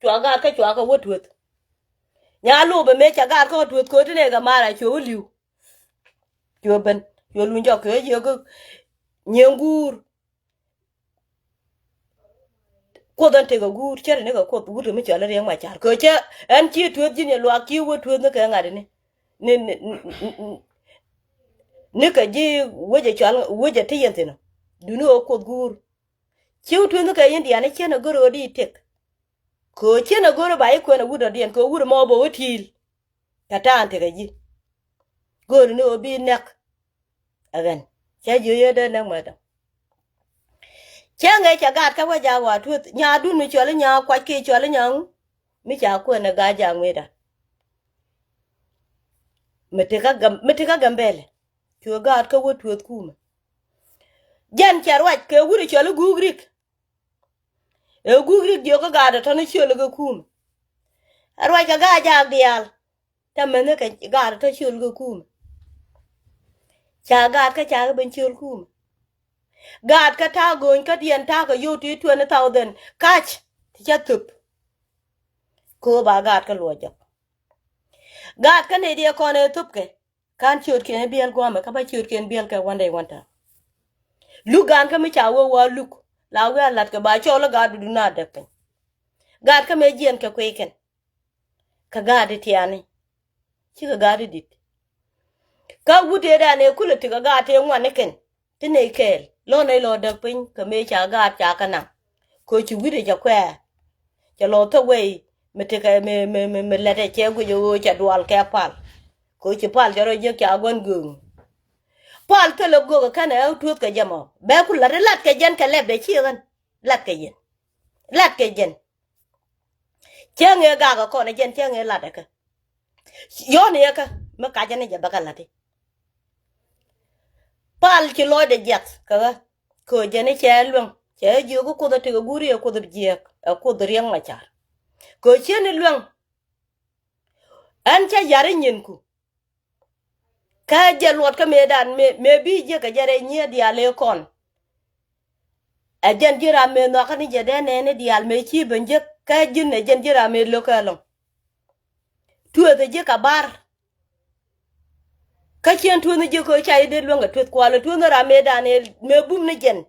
chwaga ka chwaga wotwet nya lu be me cha ga ko twet ko tine ga mara cho liu cho ben yo lu njo ko ye go nyengur ko dan te ga gur chere ne ga ko gur me cha le yang ma cha ko che an chi twet ji ne lo ki wotwet ne ka ngade ne ka ji woje cha woje te yen tino du no ko gur chi twet ne ka yin dia ne chena goro di tek ko chena goro ba ko na wudo dien ko wudo mo bo wotil kata ante ga ji goro ne obi nek again cha ju ye de nak ma da cha ngai cha gat ka wa ja wa tu nya du ni chole nya kwa ki chole nya mi cha ko na ga ja ngwe da mete ka gambele chu gat ka wo tu ku ma jan cha wa ke wuri chole gugrik e gugrik dio ka ga da to ni chole ga ku arwa cha ga ja dial ta mene ka ga da to chole ga ku cha gat ka cha ben chole ku God ka ta gon ka dien ta ka yu ti 20,000 catch ti cha tup ko ba God ka lo ja God ka ne dia ko ne tup ke kan chut ke ne biel go ma ka ba chut ke biel ka one day one time lu gan ka mi cha wo wa luk la wa lat ka ba cho la God du na de pe God ka me jien ka kwe ken ka God ti ani chi ka God dit ka wude da ne kula ti ka God te ngwa ne ken ti ne kel lo ne lo de pin ka me cha God cha ka na ko chi wude ja kwa cha lo to we me te ka me le te che gu yo cha dual ka pal ko chi pal jaro je ka gon gung pal te lo go ka na tu ka jamo be ku la lat ka jen ka le be chi gan lat ka jen che nge ga ga ko na jen che nge lat ka yo ne ka me ka jane ja ba ka lati pal chi lo de jet ka ko jene che lwang che ju ko da te go guri ko da je ko da riang ma cha ko chen lwang an cha yare nyin ku ka je lot ka medan me bi je ka jare nye dia le kon a jen jira me no ka ni je de ne dia me chi ben je ka jin ne jen jira me lo ka lo tu de je ka bar ka chen tu ne je ko cha de lo nga tu kwa lo tu no ra me dan me bum ne jen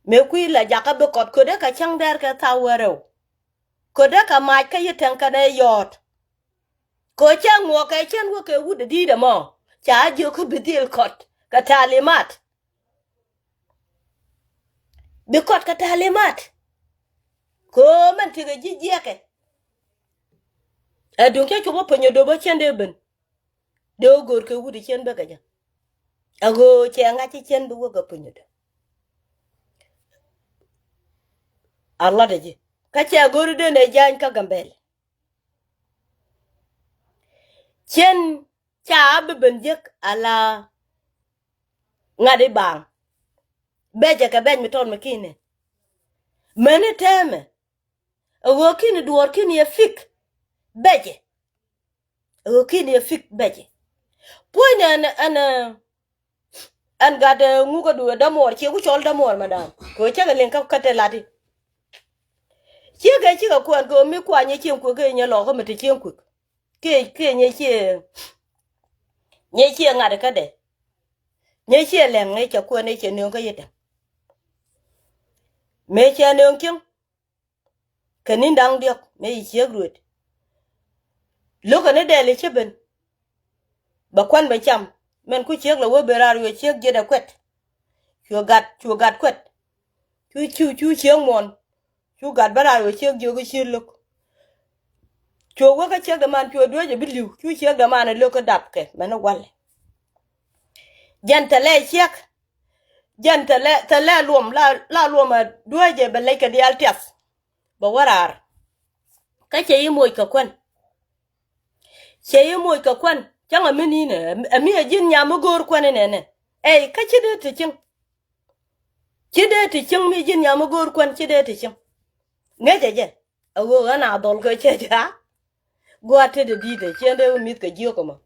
me ku la ja ka be kot ko de ka chang der ka ta wero ko de ka ma ka yeten ka ne yot ko chang wo ka chen wo ke wu de di de mo cha jo ko bidil kot ka talimat bi kot ka talimat ko man tiga jijeke a dun ke ko penyo do ba chen de ben do gor ke wu de chen ba ka ja ago che nga chi chen bu ga penyo de Allah de ji ka che gor de ne jan ka gambel chen cha be ben jek ala ngade bang beje ka ben mi ton makine mene teme ago kini duor kini e fik beje ago kini e fik beje poine an gade nguga duwe damor che ku chol damor madam ko chaga len ka kate lati chega chiga kwan ko mi kwanye chen ku ke nye lo ko mete chen ku ke nye che ngade kade nye che len ne cha kwan ne che ne ka yeta me che ne kin kanin dang diok me che gruet lo ka ne de le cheben ba kwan ba cham men ku chek lo wo berar yo chek je da kwet chu gat kwet chu cheng mon chu gat bara yo chek jo go chir luk Chua wa ka che da man chua do je biliu chu che da man lo ka dap ke man wal jan tale chek jan tale luom la luom do je be le ka dial tes ba warar ka che yi moy ka kwen che yi moy ka kwen changa mini ne ami jin nya mo gor kwen ne ka che de te ching mi jin nya mo gor kwen che de te ching nge je ago ana dol ko che ja go te de di de che de mit ka jio ko ma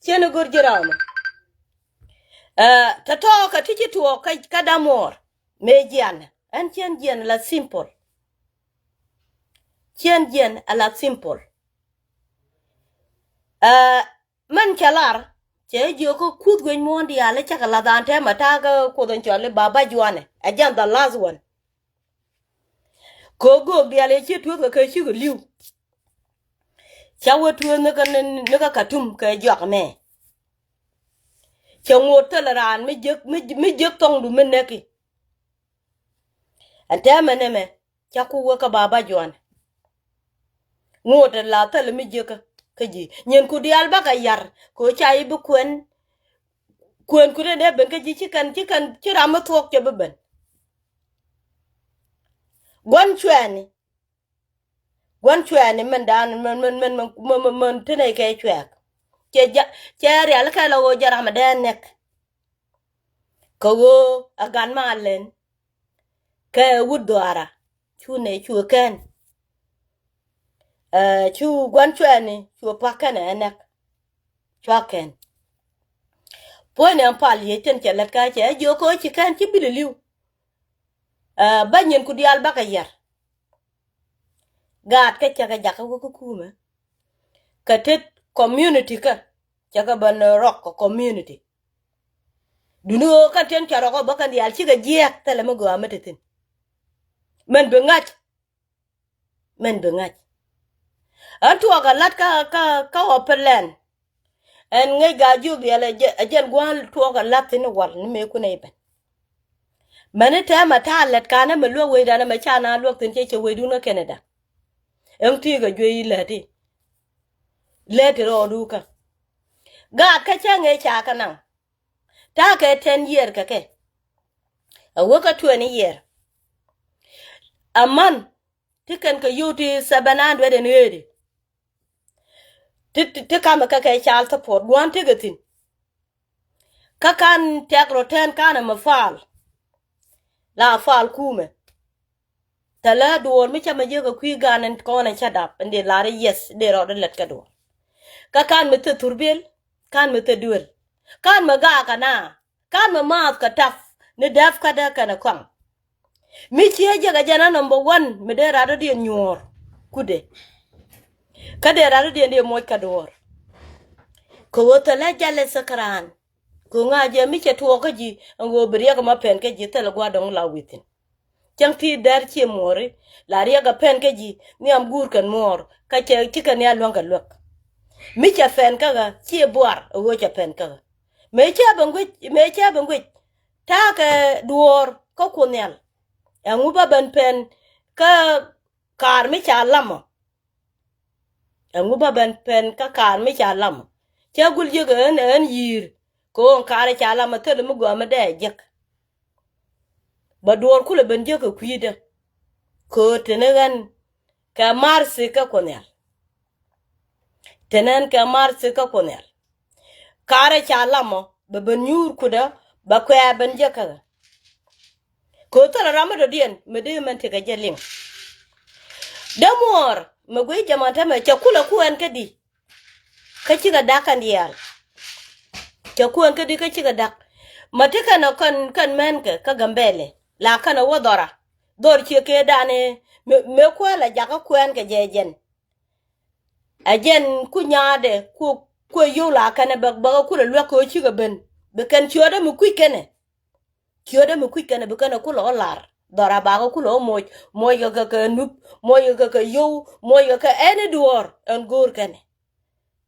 che ne gor jira ma ta to ka tiji to ka damor me jian an chen jian la simple chen jian ala simple man chalar che jo ko kud gwen mondi ale chaka la dan te mata ga ko don chole baba juane ajan the last one ko go bi ale che tu ka chi go liu chawo tu ne ka katum ka jok me che ngot la ran mi jek tong du men neki ante mene me chaku ka baba juane ngot la ta le mi jek ka ji nyen ku dial ba ka yar ko chai bu kwen ku de ben ka ji chikan chira ma thok che ben gon chweni men dan men tene ke chwek che real ka lo jara ma den nek ko go agan malen ke wudwara chune chuken chu gon chweni chu pakane nek chwaken pone pal yeten che let ka che jo ko chikan chi bililiu banyen ku dial baka yar gat ke chaga jaka ko kuma ka tet community ka chaga ban rock community duno kan ten charo ko bakan dial chiga jiek tele mo go amatin men bengat antu aga lat ka opelan en ngai ga ju bi ala ajen gwal to aga lat ni war ni me ku nei ben mane ta mata lat kana me lo we dana me chana lo tin che we du no Canada en ti ga jwe lati leti ro duka ga ka change cha kana ta ke 10 year ka ke a woka 20 year a man tikan ka yuti 780 ti kama ka ke chal ta por duan tigatin ka kan tekro ten kana mafal la fal kume tala duor mi chama je ka kwi ganen kona chadap ande lare yes de ro de let ka do ka kan mi te turbel kan mi te duel kan ma ga kana kan ma ka taf ne daf ka da kana kwang mi che je ga jana number 1 mi de rado de nyor kude ka de rado de mo ka dor ko wota la jale sakran ko nga je mi che to ka ji ngo briya ka ma pen ka ji tele gwa dong la witin chang ti dar che mori la ria ga pen ka ji ni am gur kan mor ka che ti kan ya longa lok mi che fen ka ga che boar wo che pen ka me che bangwe ta ka duor ko kunel angu ba ben pen ka kar mi cha lamo angu ba ben pen ka kar mi cha lamo che gul je ga en yir ko kar cha lamo tele mu go ma de jek ba duor kula ben je ka kwida ko tenegan ka marsi ka kunel tenen ka marsi ka kunel kare cha lamo ba ben yur kuda ba kwa ben je ka ko tara ramado dien mede man te ka jeling damor magwe jamanta me chakula kuan kadi ka chiga dakan dial chakuan kadi ka chiga dak matika na kan men ka gambele la kana wodora dor cheke dane me kwala jaka kuan ka jejen ajen kunyade ku yola kana bagba kula lwa ko chiga ben be kan choda mu kwikene kyoda mu kwikene be kana kula olar dora bago kulo moy ga nup moy ga yo moy ga ene duor en gor kane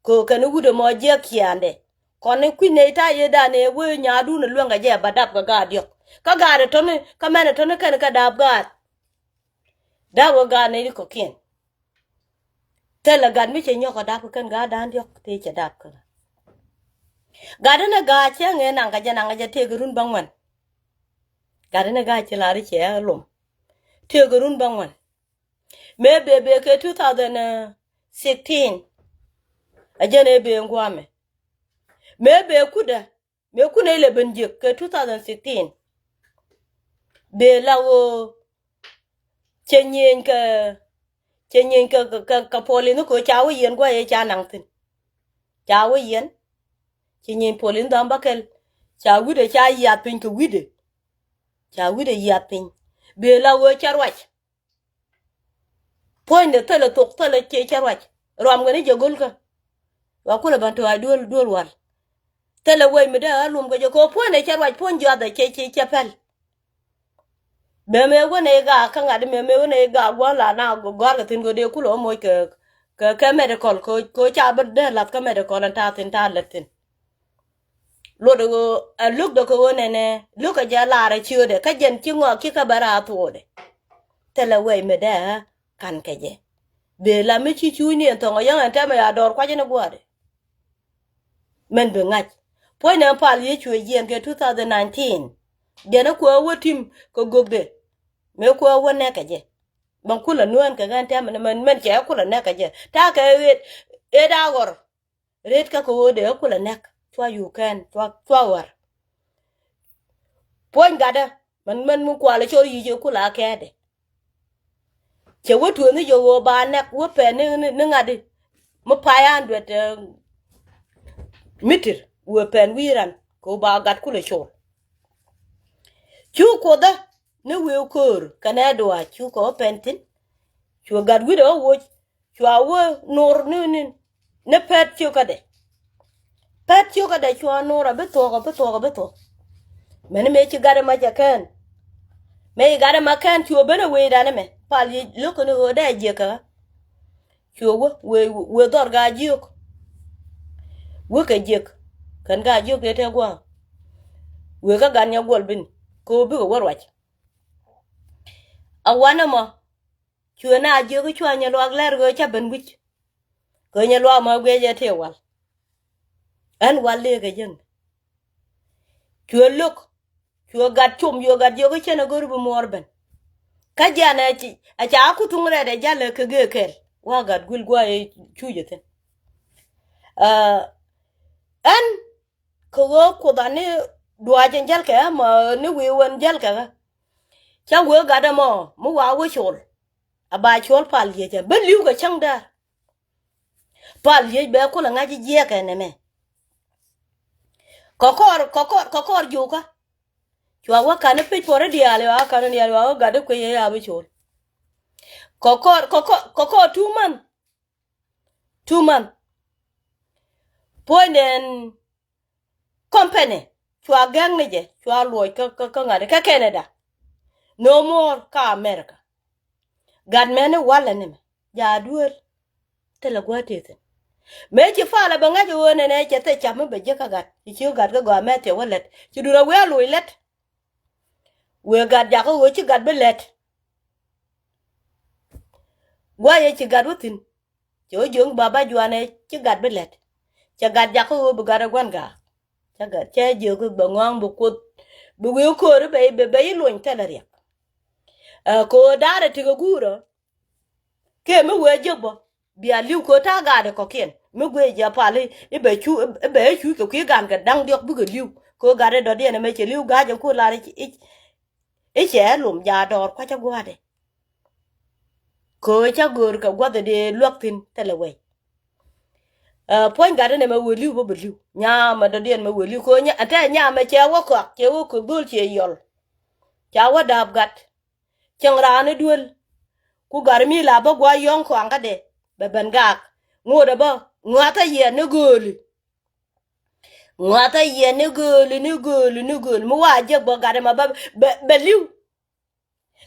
ko kanu gude mo je kiande kono kwine ta ye dane we nyadu na lwenga je badap ga gadio ka gade tone ka mene tone kan ka dab gad dawo ga ne ko kin tela gan mi che nyoko dap kan ga dan yok te che dap ka ga na ga che nge na ga jana ga te gurun bangwan ga na ga che la ri che lum te gurun bangwan me bebe ke 2016 ajene be ngwame me be kuda me kuna ile benje ke 2016 be lawo chenyen ka poli no ko chawo yen gwa ye cha nang tin chawo yen chenyen poli ndam bakel chawu de cha ya pin ko wide chawu de ya pin be lawo charwach point de tele tok tele che charwach rom gani jogol ka wa kula bantu ay dol wal tele way me da alum go ko point de charwach point jo da che pel me wone ga kan ga me wone ga gwa la na go gar ga tin go de kulo mo ke medical ko cha ba de lat ka medical ta tin ta latin lo do look do ko wone ne look a ja la ra chiu de ka jen chi ngo ki ka bara to de tele way me da kan ke je be la me chi chu ni to ngo yang ta me ador kwa je ne gwa de men be ngach po ne pal ye chu yen ke 2019 de na ko wotim ko gogde me ko wone ka je ban kula nuan ka gan ta men che kula ne ka je ta ka e da gor red ka ko de kula ne twa you can twa war pon gada man mu kwala cho yi je kula ka de che wotu ni yo wo ba ne wo pe ni ngadi mo pa ya ndwet mitir wo pen wiran ko ba gat kula cho chu ko da ne we kor kana do a chu ko pentin chu gad wido wo chu awo nor ne pet chu ka de chu nor be to men me chi gada ma jakan me gada ma kan chu bena we da ne me pal yi loko no go da je ka chu we dor ga juk we ka jek kan ga juk de te gwa we ka gan ya gol bin ko bi go warwach awana mo chu na je ko chu anya lo ler go cha ben wich ko nya lo ma gwe je te wal an wale ga jen chu lok chu gat chum yo gat yo ko chena go bu morben ka jana ci a cha ku tungre de jale ke ge kel wa gat gul gwa e chu je ten an ko da ne dua jen jal ke ma ne we won jal ka cha we ga da mo wa wo chol aba chol pal ye je ben liu ga chang da pal ye be ko la ngaji je ka ne me kokor ju ka chwa wa ka ne pe pore dia le wa ka ne ya wa ga de ko ye ya be chol kokor 2 month poinen company chwa gang ne je chwa loy ka ngade ka Canada no more ka America gad mene wala ne ja duel tele gwatete me ci fala ba ngaji wona ne ce te cham be je ka gad ci gad ga go mete wallet ci dura we loy let we gad ja ko ci gad be let gwa ye ci gad wutin jo jong baba juane ci gad be let ci gad ja ko bu gad gwan ga ci gad ce je ko ba ngong bu ko bu we ko be loñ tele rek ko dare ti go guro ke me we jobo bia liu ko ta ga de ko ken me we ja pale be chu ko ki gan ga dang diok bu ga liu ko ga de do de ne me che liu ga ja ko la ri che lum ja dor kwa cha gwa de ko cha gur ka gwa de luok tin tele we point ga de ne me we liu bo liu nya ma de me we liu ko nya ata nya me che wo ko dul che yol cha wa dab gat chang ra ne duel ku garmi la ba gwa yon ko anga de be ben gak ngoda ba ngata ye ne gol mu waje bo gade ma ba be liu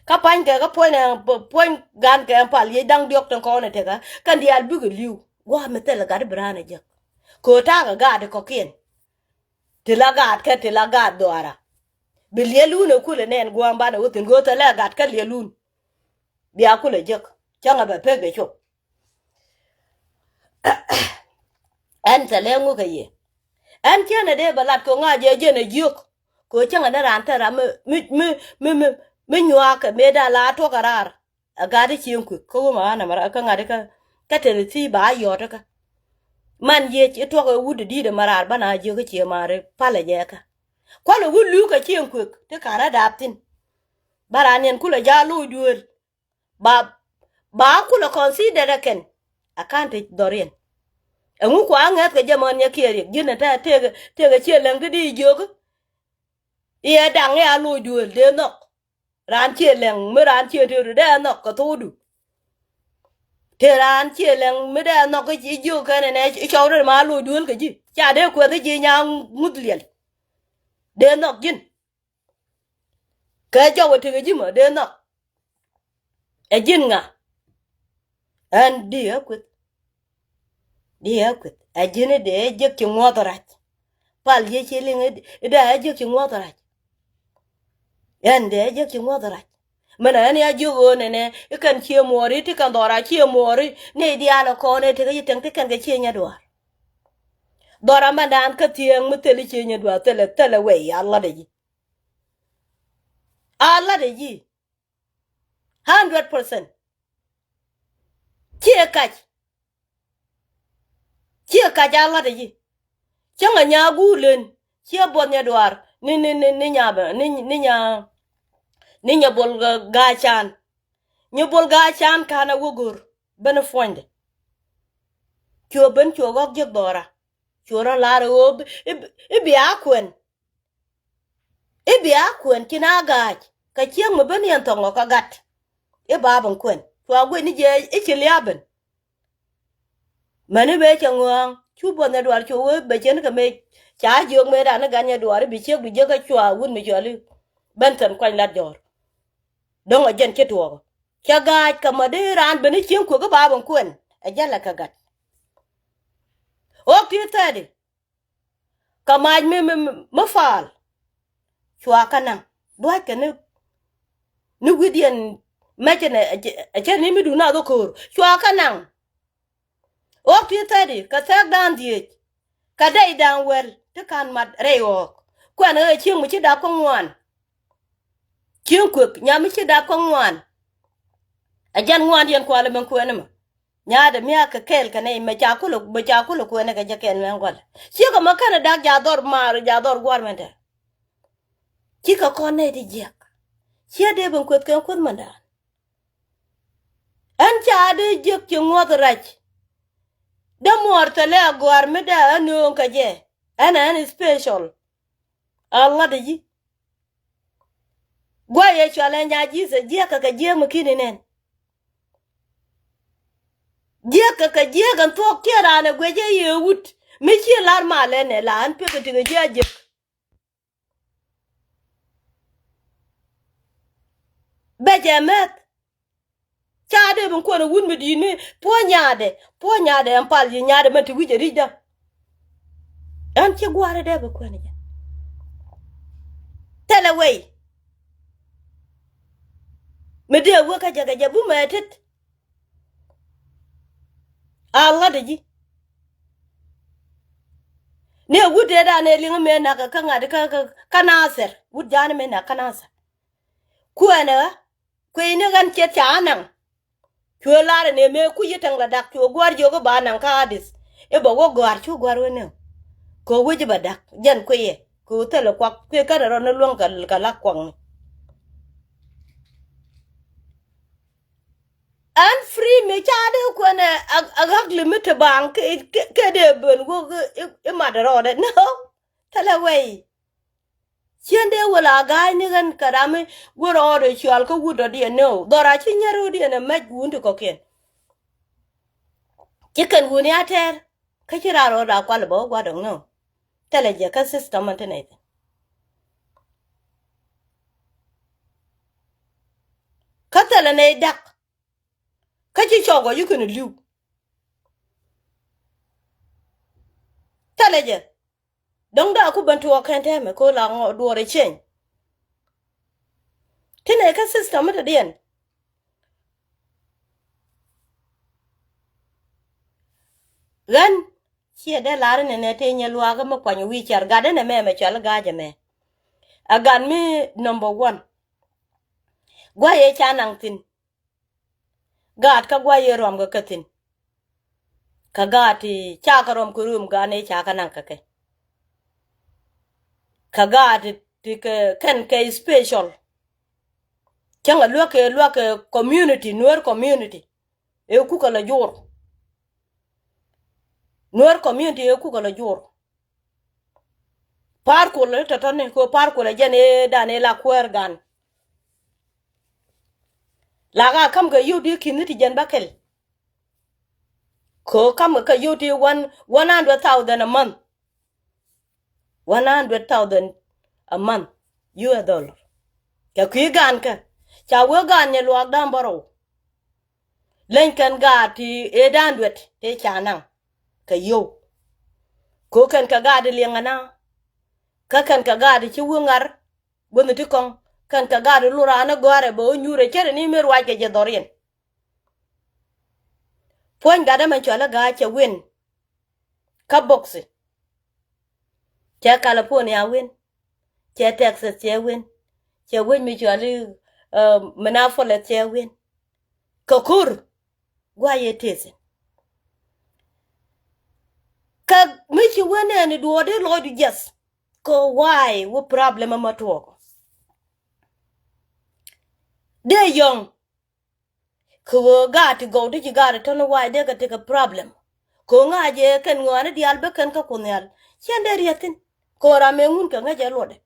ka pan ka point gan ka pal ye dang diok ton ko ne te ka kan dial bu liu wa me te la gade brana je ko ta ga gade ko ken te la gade doara be lielu ne kule nen gwa ba ne wotin go te la gade ka lielu biya kule je changa ba pege chop an ta le ngu ka ye an chene de balat ko nga je ne juk ko changa na ran ta ra me nywa ka me da la to karar aga de chin ku ko ma na mara ka nga de ka te ti ba yo ta ka man ye ti to ko wudi di de marar bana je ka che mare pale je ka ko le wulu ka chin ku te kara daptin baranen kula jalu duer ba kula consider ken akante dorien ngu kwa ngat ka jamon ya kiri gina ta tega chelang di jog ye dang ya lu duel de no ran chelang me ran che de de no ka tudu te ran chelang me de no ka ji jo ka ne chawre ma lu duel ka ji cha de ko de ji nyang mudliel de no gin ka jawo te ji ma de no e jin nga an dia kwet a jine de je ki ngodorat pal ye cheling de a je ki ngodorat yan de je ki ngodorat mana ne a jugo ne kan che mori ti kan dora che mori ne dia na ko ne te ga teng te kan ga che nya dora mandan ka tieng muteli che nya dwa tele we Allah de ji 100% che ka Allah de ji changa nya gulen che bon nya dwar ni nya ba ni nya bol ga chan ni bol ga chan kana wugur ben fonde cho ben cho gok je dora chora la ro bi akwen kina ga ka chieng mo ben yan tongo ka gat babon kwen to gwe ni je chiliaben mane be changwang chu bon na dwar cho we be chen ka me cha jog me da na ga nya dwar bi che bi je ka chwa wun mi joli ben tan kwan la jor dong a jen che to cha ga ka ma de ran ben chieng ko ga babon kwen a jala ka gat o ti tade ka maj me fal chwa kana dwa ka ni widian machene a chen ni mi du na do kor chwa kana o ti tade ka sak dan die ka dai dan wel te kan mat reyo kwan e chieng mu chi da ko ngwan chieng ku nya mi chi da ko ngwan a jan ngwan yen kwale men ku enema nya da mi aka kel ka nei me cha ku ko ne ka ja ken men gwal chi ko makana da ja dor mar ja dor gwar men ta chi ka ko ne di jek chi de ben ku kan ku manda an cha de jek chi ngot rach da morta le gwar me da no ka je an special Allah de ji gwa ye chale nya ji se je ka je mu kini nen je ka je gan to kera na gwe je ye wut mi chi lar ma le ne la an pe ka ti je be je met cha de bun ko na wun mi di ni po nyaade an pal yi nyaade man ti wije rida an ci gware de be ko ne tele wey me de wo ka jaga jabu metet Allah de ji ne wude da ne linga me na ka ngade ka naser wud jana me na ka naser ku ana ku ina gan ce ta nan ku la ne me ku yitang la dak ku gwar jogo ba nan ka hadis e bo go gwar chu gwar wona ko wuji ba dak jan ku ye ku tele kwa ku ka ro na luong ka la kwang an free me chade ko na agak limit bank ke de ben go e madaro de no tala way chende wala ga ni gan karame woro de chal ko wudo de no dora chi nyaro de na maj wundu ko ken chicken wuni ater ka chira ro da kwal bo gwa do no tala je ka system antene ka tala ne dak ka chi chogo you can liu tala je dong da ku bantu o kan te me ko la ngo do re chen tine ka system ta den gan chia de lar ne te nye lwa ga ma kwanyo wi char ga de ne me chal ga je me agan mi number 1 gwa ye cha nang tin gat ka gwa ye rom ga katin ka gati cha ka rom kurum ga ne cha ka nang ka ke ka gati ti ke ken ke special changa lwa ke community nuer community e ku ka la jor nuer community e ku ka la jor par ko le tatane ko par ko le jene dane la kwer gan la ga kam ga yudi kiniti jan bakel ko kam ka yudi 100,000 a month 100,000 a month US dollar ka ku gan ka cha wo gan ne lo dan baro len kan ga ti e dan wet te cha nan ka yo ko kan ka ga de lengana ka kan ka ga de chi wungar bonu ti kon kan ka ga de lura na gore bo nyure chere ni mer wa ke je dorien pon ga da man chola ga che win ka boxe che California win che Texas che win mi choli menafole che win ka kur gwa ye tese ka mi chi wene ni do de lo du jes ko why wo problem ma to de young ko ga to go de ga to no why de ga take a problem ko nga je kan ngwana dial be kan ka kunyal chen de riatin ko ra me ngun ka nga je lode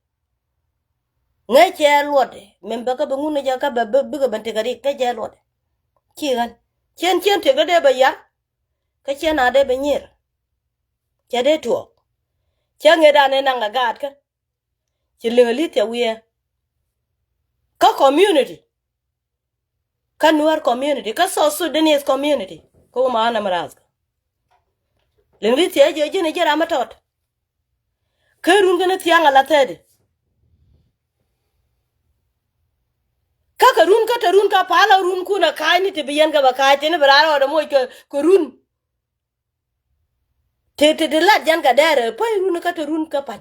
nga che lode membe ka be ngun ja ka be ga bante ga ri ka je lode ki gan chen te ga de ba ya ka chen ade be nyir che de to che nge da ne nanga gat ka che lingali te wiye ka community ka nuar community ka so Sudanese community ko ma ana maraz lingali te je ne jera matot ka run gana tianga la tede ka run ka tarun ka pala run kuna kai ni te biyan ga ba kai te ne braro da moy ko run te de la jan ga dere pa run ka tarun ka pa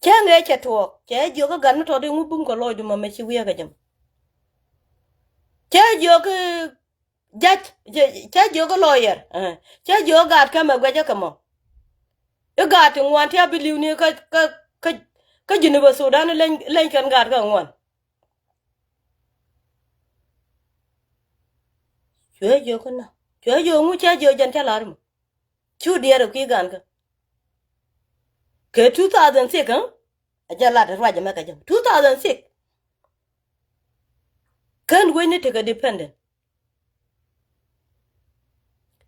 chenge che to che jo ga gan to de ngubun ko loy du ma me chi wiya ga jam che jo ga jach che jo ga lawyer che jo ga ka ma gwa ja kamo e ga ti ngwan ti abiliw ni ka jini ba Sudan len kan ga ga ngwan che jo ka na che jo ngu che jo jan ta lar chu diere ki gan ka ke 2006 aja la da raja ma ka jam 2006 kan we ni te ga dependent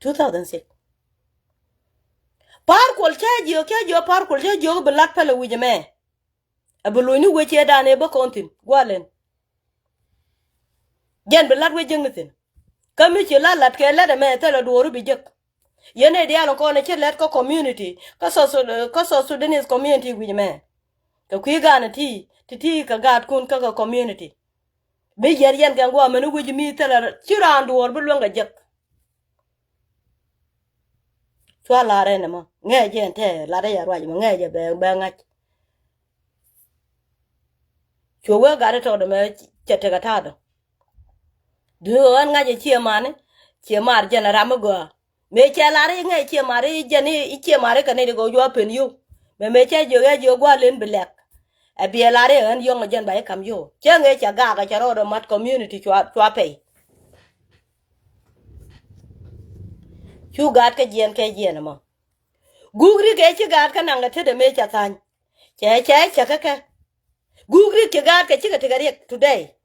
2006 par kol che jo par kol che jo black pele wi me abulu ni we che dane ba kontin gwalen jen black we jengitin kami che la lat ke la de me te la doru bi jek yene dia lo ko ne che let ko community ka so Sudanese community wi me ka kwi gana ti ka gat kun ka community be yer yen kan go menu wi mi te la chirandu wor bu lo nga jek chwa la re ne mo nge jen te la de ya rwa mo nge je be ngach chwa we ga to de me che te ga ta do du an ngaje che mar jana ram go me che la re nge che mar jani che mar ka ne go jo pen yu me che jo gwa len black e bi la re an yo ngen ba kam yo che nge cha ga cha ro mat community chwa pe chu gat ke jen mo gugri ke che gat ka nanga te de me cha tan che ka gugri ke gat ke che ka te ga today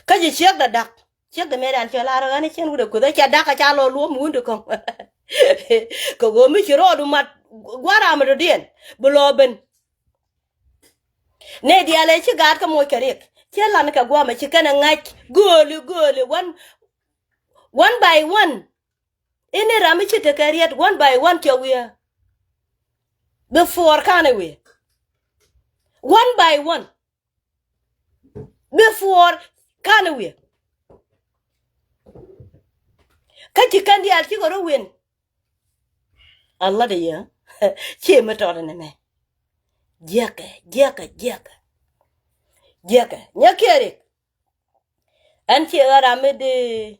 ka ji chek da dak chek da me dan chola ro ani chen wude ku da cha dak cha lo lu mu ndu ko ko go mi chiro du mat gwara ma do dien bulo ben ne dia le chi gar ka mo kere che lan ka gwa ma chi kana ngach gole one by one ine rami chi te kariet one by one cho we before kana we one by one before kana we Kachi kandi al chi goro win. Allah de ya. Chi ma to ne me. Jaka. Nyakere. An chi gara me de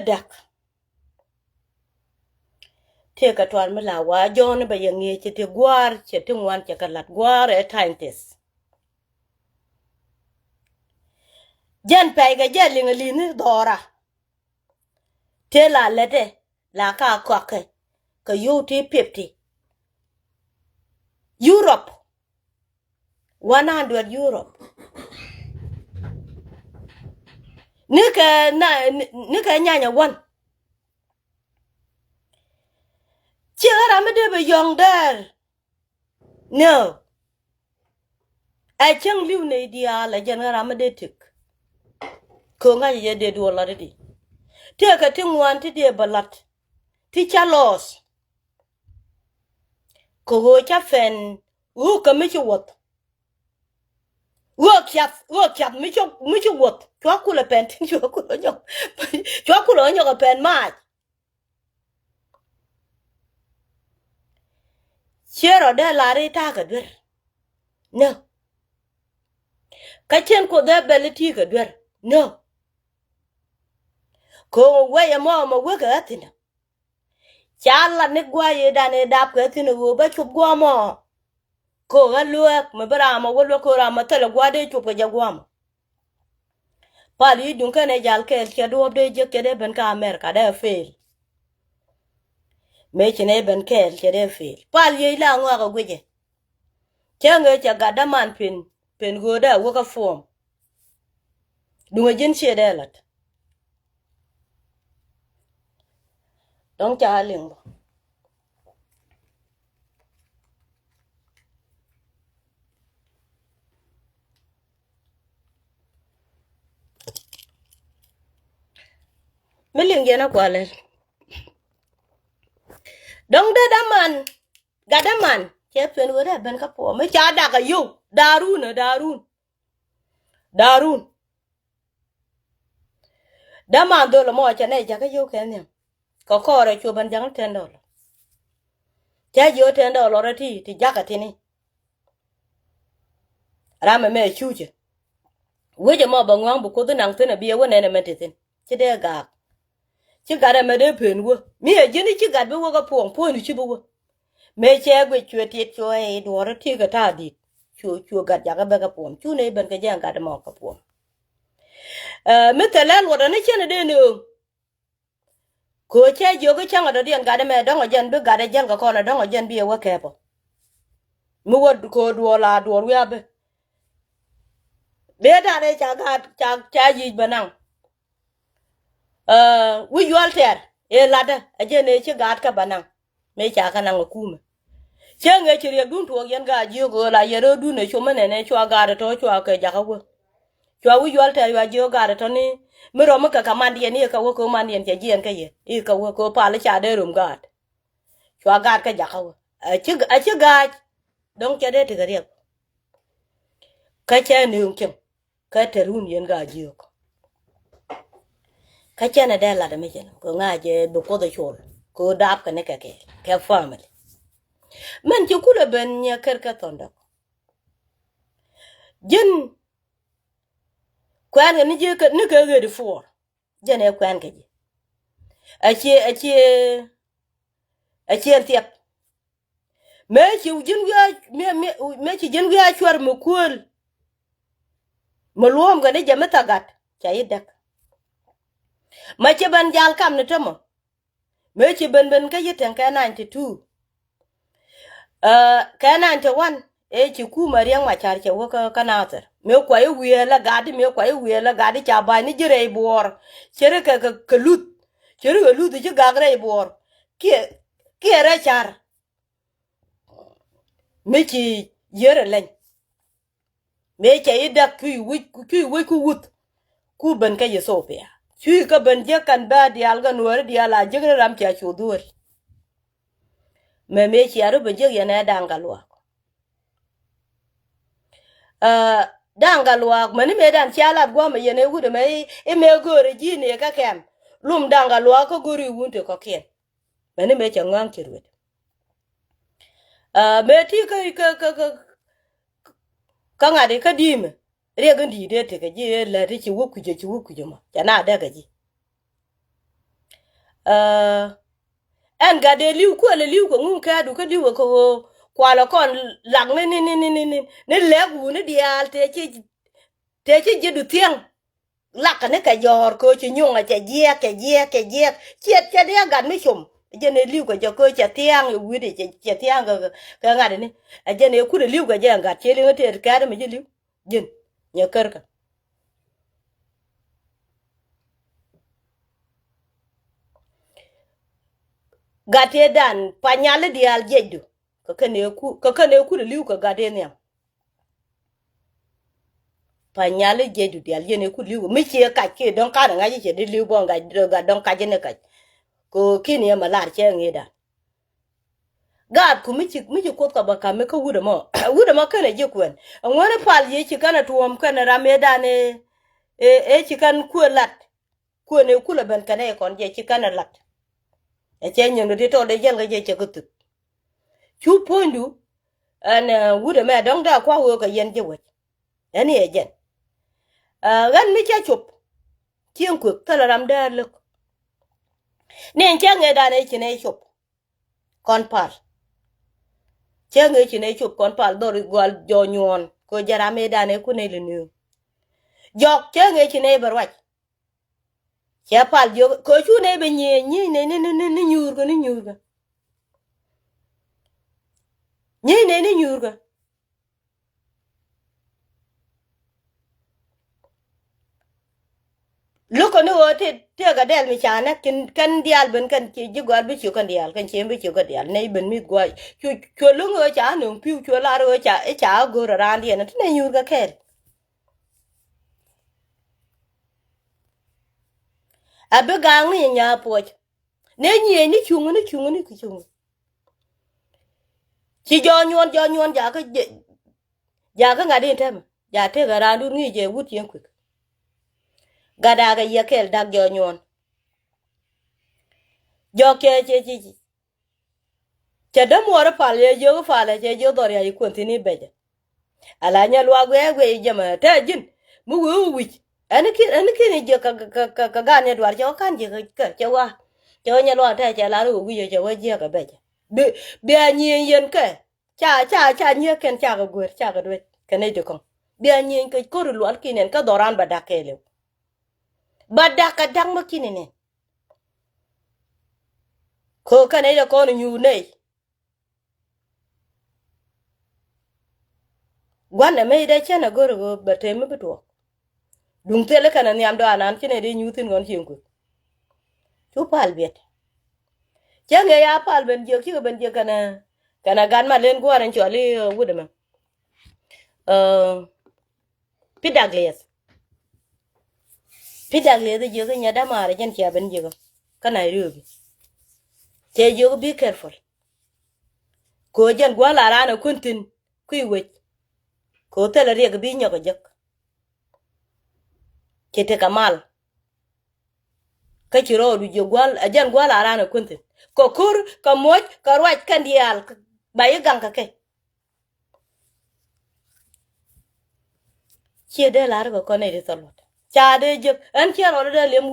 dak. Te ka twar me la wa jon ba yangi che te gwar che te ngwan che kalat gwar e time test. Jan pai ga jaling lini dora. Te la lete la ka kwake ka yuti 50 Europe 100 Europe nika nyanya wan chira me de be yong der no I chang liu ne dia la janara me de tik ko nga ye de do la de te ka tingwan ti de balat ti chalos ko go cha fen u ka me chi wot wo kyap mi chu wot chwa kula pen tin chwa kula nyo ka pen ma chero de la ri ta ka der no ka chen ko de beliti ka der no ko we ya mo we ka atina chala ne gwa ye da ne dap ka atina go ba chu gwa mo ko ga luek me bara ma wo ko ra ma tele gwa de chu ka ja gwa mo pali dun ka ne jal ke do de je ke de ben ka America de fail me chine ben ke de fail pali la ngwa ka gwe Change cha gadaman pen go da wo ka form dunga jin che de lat dong cha ling ba me ling gena kwale dong de gadaman che pen go da ben ka po me cha da ka yu darun daman do lo mo cha ne cha ka yu ken ne ko re chu ban jang ten do cha yo ten do lo ti ja ka tini ra me chu che we je mo ba ngwang bu ko de nang tene bi we ne me tin che de ga chi ga da me de pen wo mi e jini chi ga bi wo ka po ni chi bu wo me che gwe chwe ti cho e do ro ti ga ta di chu ga ja ga ba ka po chu ne ben ka jang ga da mo ka po me telen wo da ne chen de no ko che jo ga chang da dien ga da me dong jen bi ga da jen ga ko na dong jen bi e wo ke po mu wo ko do la do wi abe de da ne cha yi banang wi yol ter e lada aje ne chi gat ka banang me cha ka nang ku me chenge chi re dun to yen ga ji go la ye ro du ne chu me ne chwa ga to chwa ke ja ka wo chwa wi yol ter wa ji ga to ni me ro me ka man die ni ka wo ko man yen che jien ka ye i ka wo ko pa la cha de rum gat chwa gat ka ja ka wo a chi ga dong che de ti ga re ka che ni un chen ka te run yen ga ji ko ka che na de la de me chen ko nga je bu ko de chol ko dap ka ne ka ke family men ci kula ben nya ker ka tondo jin kwan ga ni je ka ni ka ga de for jene kwan ga ji a che tiep me ci jin ga me ci jin ga chwar mu kul mo luom ga ne je meta gat cha yidak ma ci ban jal kam ne tamo me ci ben ka yiten ka 92 ka 91 e ci ku mariyan ma char che wo ka kanater me kwa yu wi la gadi me kwa yu wi la gadi cha ba ni jire bor chere ka lut chere ga lut ji gagre bor ke ra char me ci yere len me che ida ku wut ku ben ka yesopia chu ka ben je kan ba dial ga nuor diala jigre ram cha chu dur me ci aru ben je yana dangalwa danga luak mani medan chalat gwa me yene wude me e me gore jini ka kem lum danga luak ko gori wunte ko kien mani me changang chirwet me ti ka ngade ka dime re ga ndi de te ka ji la ti chi wuku je ma jana da ga ji en ga de liu ko le liu ko ngun ka du ka liu ko kwala kon lang ni legu ni dial te chi je du tiang laka ne ka yor ko chi nyunga che je chet che de gan mi chum je ne liu ko je ko che tiang wi de che tiang ka ngade ni a je ne ku de liu ko je ngat che li te ka de me je liu jin nya kar ka gate dan panyale dial jedu ka kane ku de liu ko gade ne panyale jedu dial je ne ku liu mi che ka ke don ka nga je de liu bon ga don ka je ne ka ko kini ma lar che ngida gad ku mi ko ka ba ka me ka wuda ma kana je kwen ngone pal ye chi kana tuom kana rameda ne chi kan ku lat ku ne ku la ben kana kon je chi kana lat e che nyu de to de jel ga je che kutu chu pondu an wuda ma dong da kwa wo ka yen je wet ani e jen gan mi cha chup tien ku tala ram da luk ne che ngeda ne chi ne chup kon pal chenge chine chup kon pal dor gwal jo nyon ko jarame dane ku ne lenu jok chenge chine barwach che pal jo ko chu ne be ni nyurga ni nyurga loko no te ga del mi chana kan dial ben kan chi ji gwal bi chu kan dial kan chem bi chu kan dial ne ben mi gwa chu lungo cha no piu chu la ro cha e cha go ra ndi na ne nyurga kel abe gang ni nya poch ne nye ni chung ku chung chi jo nyon ja ka ngadi tem ja te ga randu ni je wut yen ku gada ga yekel dag jo nyon jo ke che da mor pal ye jo fa le je jo dor ya ku tini beje ala nya lwa gwe jama ta jin mu wi ani ki ni je ka ga ne dwar jo kan je ka che wa jo nya lwa ta che la ru wi je wa je ka beje be anyi yen ke cha nye ken cha ga gwer cha ga dwe kene jo kon be anyi ke ko ru lwa kinen ka doran badakele badaka dang makinene ko kane da ko nyu ne gwana me da chena goro go bateme bitwo dung tele kana nyam do anan chene de nyutin gon chinku chu pal bet chenge ya pal ben je ki ben je kana gan ma len go ran choli wudema pidagles de je nya da mare jen cha ben je kana rubi che je be careful ko jen gwala rana kuntin kuiwe ko tele re ga bi nyoga jek kete kamal ka chiro du je gwal ajan gwala rana kuntin ko kur ka moj ka rwaj kan dial ba ye gang ka ke che de lar go kone de salot cha de je an che ro de lem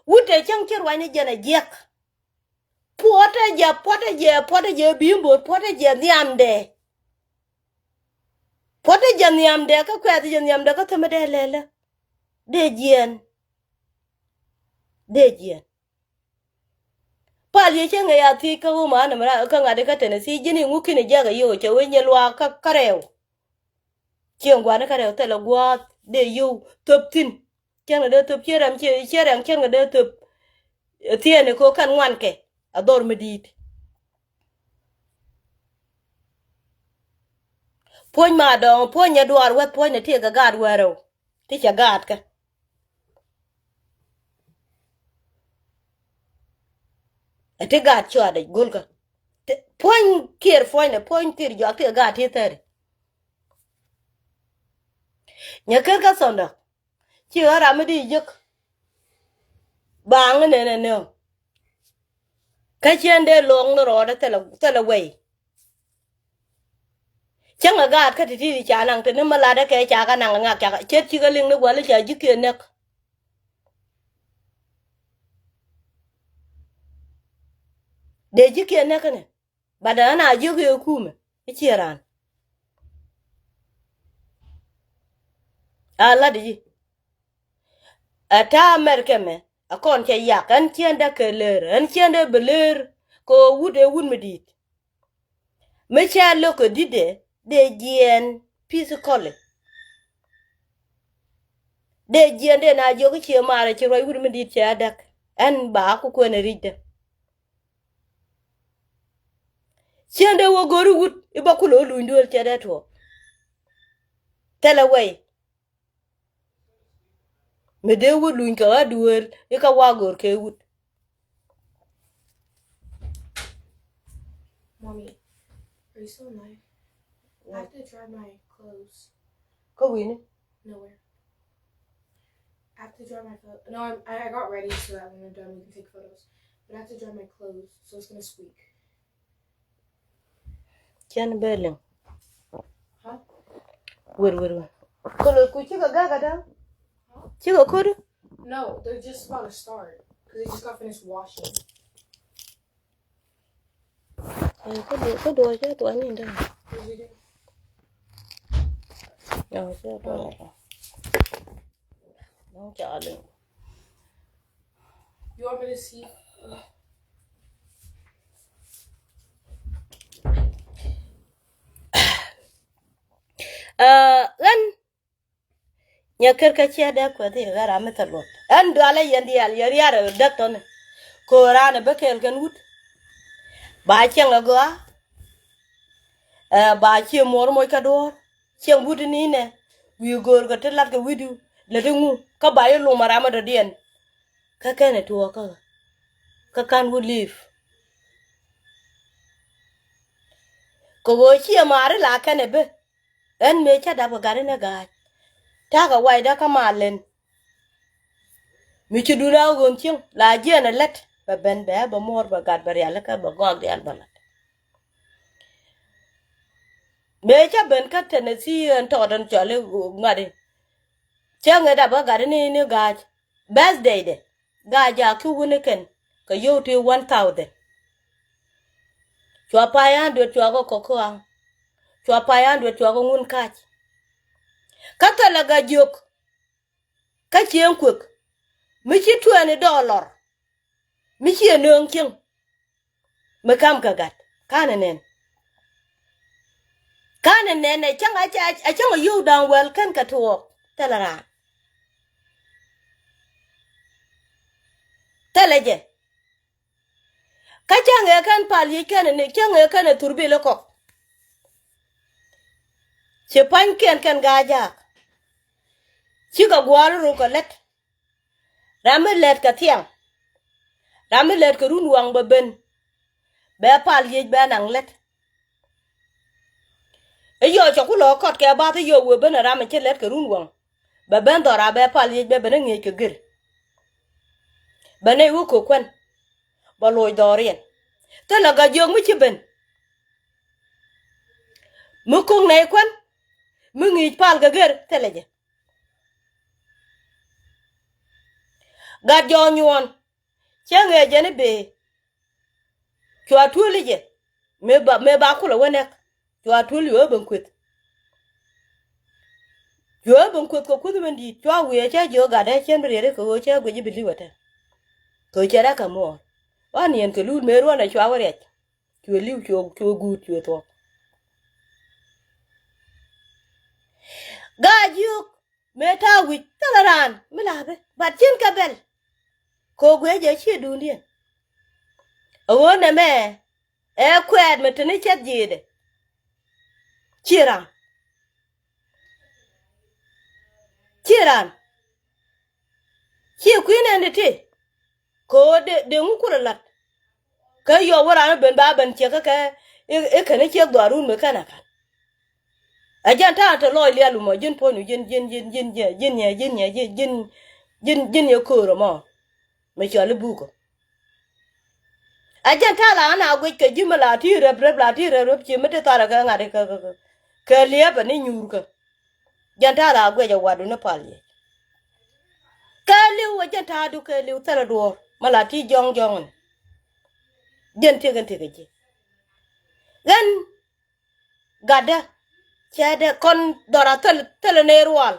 wut e chang che rwaj ne jena jek pote je bimbo pote je niamde ka kwati je niamde ka temede lele de jien pal ye chenge ya ti ka wo ma na mara ka ngade ka tene si jini nguki ne jaga yo che wenye lwa ka karew chengwa na karew tele gwa de yo toptin chenge de top cheram chenge de top tiene ko kan wanke ador medit poñ ma dong poñ ya duar wet poñ ne tie ga gad wero ti cha gad ka ate gad chwa de gulka poñ kier poñ ne poñ tir jo ti gad ti teri nya ker ka sonda chi ara me di jek bang ne ne ka chende long no ro da tela wei changa ga ka ti ti cha nang te ne mala da ke cha ka nang nga ka chet chi ga ling ne gwal cha jike ne de jike ne ka ne badana jike kume chi ran ala di ata amerika me akon che ya kan chenda ke ler an chenda beler ko wude wun medit me cha lo ko dide de jien physically de jien de na jogo che mare che roi wun medit che adak an ba ko ne ride chenda wo goru wut iba ku lo lu ndol che da to telaway me de wo lu nka aduer e ka wa gor ke wut Mommy, are you still alive? I have to dry my clothes. ko wini Nowhere. I have to dry my clothes. No, I got ready so that when we're done we can take photos. But I have to dry my clothes, so it's gonna squeak. chen beleng Huh? wer ko lo ku chi ga ga da chi ga ko No, they're just about to start because they just got finished washing. ko do che to ni da What did you do? no che to no cha le You want me to see? gan nya ker ka che da ko de ga ra me ta lo an do ala yendi al yari ara da ton ko rana be kel gan wut ba chen ga go ba che mor mo ka do chen wut ni ne wi gor ga te lat ga widu le de ngu ka ba yo lu mara ma do dien ka ne to ka kan wu live ko go chi mare la ka ne be en me cha da ba ga ne ga ta ga wai da ka malen mi ci dura gon cin la je na let ba ben ba mor ba gad bar yalla ka ba gog yalla ba lat me cha ben ka tene si en to don chale ngade chenga da ba gad ni ga birthday de ga ja ku woni ken ka yo te 1000 chwa pa ya do chwa go ko chwa pa ya do chwa go ngun ka tala ga jok ka chen kwek mi ci $20 mi ci nong king me kam ka gat kanen ne changa a changa you down well kan ka to telara teleje ka changa kan pali kan ne changa kan turbi loko che pan kan gaja chi ka gwalu ro ko let ramelet ka tiang ramelet ko run wang ba ben be pali be nang let e yo cho ku lo kot ke ba te yo we ben ram che let ko run wang ba ben do ra be pali be ben ngi ke gir bane wu ko kwen ba loy dorien te la ga jong mi ci ben mu kong ne kwen mu ngi pal ga gir te leje ga jo nyon chenge jene be chwa tulije me ba ku lo wene chwa tuli yo ben kwet ko ku ben di chwa we cha jo ga de chen re ko cha go ji bili wata ko cha ra ka mo wan yen ke lu me ro na chwa wore chwe liu chwe gu chwe to ga ju me ta wi talaran me la be ba chin ka bel ko gwe je chi dunia o ne me e kwet me tini chet jide chiran chi kwine ne ti ko de ngukura lat ka yo wora ben ba ben che ka e kana che gwarun me kana kan ajan ta to loy lia lu mo jin po nu jin yo ko ro mo me cho le bu ko ajan ta la na gwe ke jima la ti rep la ti rep chi me te ta la ga ngade ka lia ba ni nyur ka jan ta la gwe ja wadu na pali ka liu ajan ta du ka liu tara do mala ti jong jen te gan te ke gan gada chada kon dora tel ne rual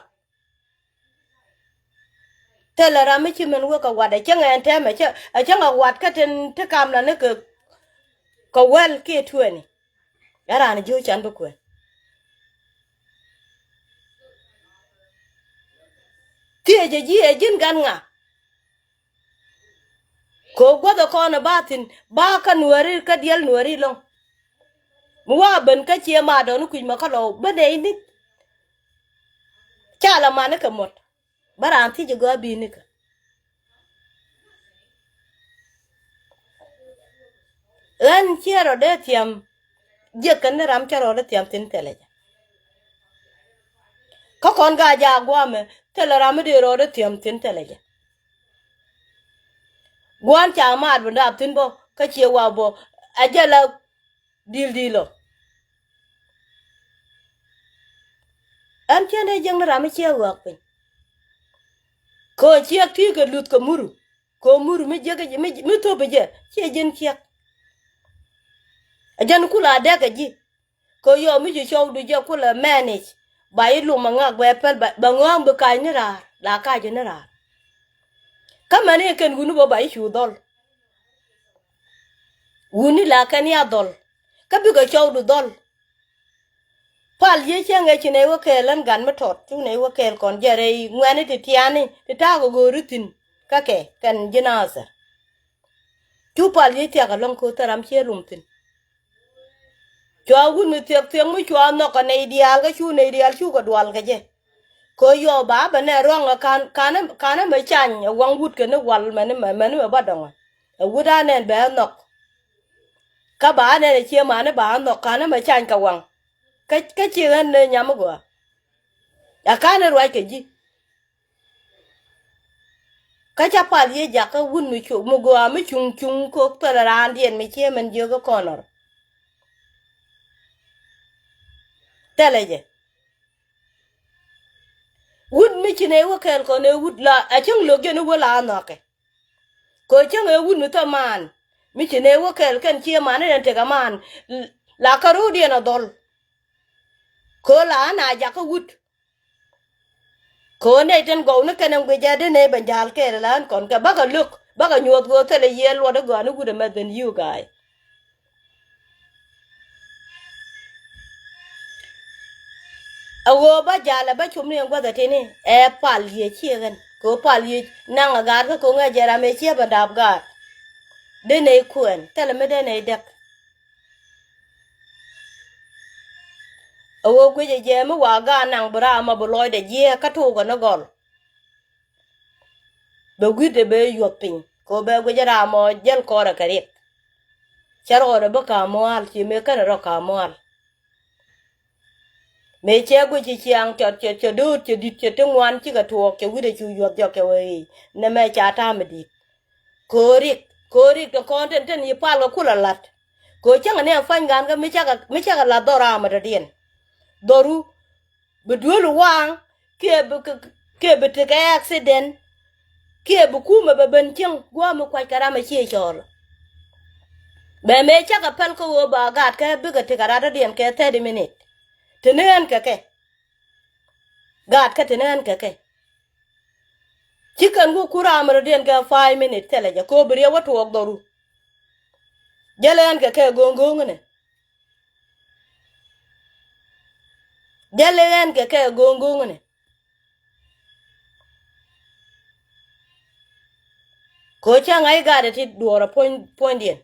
tel ra me chi men wo ka wada chen en te me che a chen a wat ka ten te kam la ne ka wel ke tueni ara ni ju chan bu ko tie je ji e jin gan nga ko gwa da ko na batin ba ka nuari ka diel nuari long mu wa ben ka che ma do nu ku ma ka lo ba de ni cha la ma ne ka mot baran ti je go bi ni ka en chiero de tiam je kan ram charo de tiam tin tele ko kon ga ja gwa me tele ram de ro de tiam tin tele gwan cha ma bu da tin bo ka che wa bo ajala dilo an chene jeng ram che wa pe ko che ti ga lut ko muru me je ga me to be je che jen che ajan kula de ga ji ko yo mi ju show du je kula manage bai lu ma nga gwe pel ba ngam bu kai ni ra la ka je ni ra kama ne ken gunu bo bai shu dol wuni la kan ya dol ka bi ga show du dol pal ye chenge chine wo kelan gan ma tot tu ne wo kel kon jere ngwane ti tiani ti ta go rutin ka ke kan jinasa tu pal ye ti ga lon ko taram che rumtin jo wun mi tek tek mu cho no ka ne ideal ga chu ne ideal chu go dwal ga je ko yo ba ne rong kan me chan wang wut ke ne wal me ba dong wuda ne be no ka ba ne che ma ne ba no kan me chan ka wang ka chi ne nyam go ya kan ro ke ji ka cha pal ye ja ka wun mi chu mu go mi chung ko tara ran dien mi che men je go konor teleje wud mi chine wo kel ko ne wud la a chang lo ge no wala no ke ko chang e wud mi to man mi chine wo kel ken che man ne te ga man la ka ru dien dol ko la na ja ka wud ko ne ten go ne ken ngwe ja de ne ban jal ke lan kon ka ba ka luk ba ka nyot go tele ye lo de go no wud me than you guy awo ba jala ba chum ne ngwa da tene e pal ye chi gan ko pal ye na nga gar ko nga jara me chi ba dab gar de ne kuen tele me de ne dek awo gwe je me wa ga nang bra ma bo loy de ye ka tu go no gol be gwi de be yo pin ko be gwe jara mo jel ko ra kare charo re ba ka mo al chi me ka ro ka mo al me che gwe chi chiang cho du che dit che tengwan chi ka tu ke wi de chu yo yo ke we ne me cha ta me dit korik to konten ten yi pal ko kula lat ko changa ne fan gan ga mi chaga la dora ma da dien doru bedul wang ke be te ka accident ke bu kuma be ben cheng gwa mo kwa kara ma che chol be me chaga pal ko wo ba gat ka be ga te kara da dien ke 30 minute tenen ka ke gat ka tenen ka ke chicken go kura amro den ga 5 minutes tele ja ko briya wato wok doru jalen ka ke gongong ne jalen ka ke gongong ne ko cha ngai ga de ti duora point dien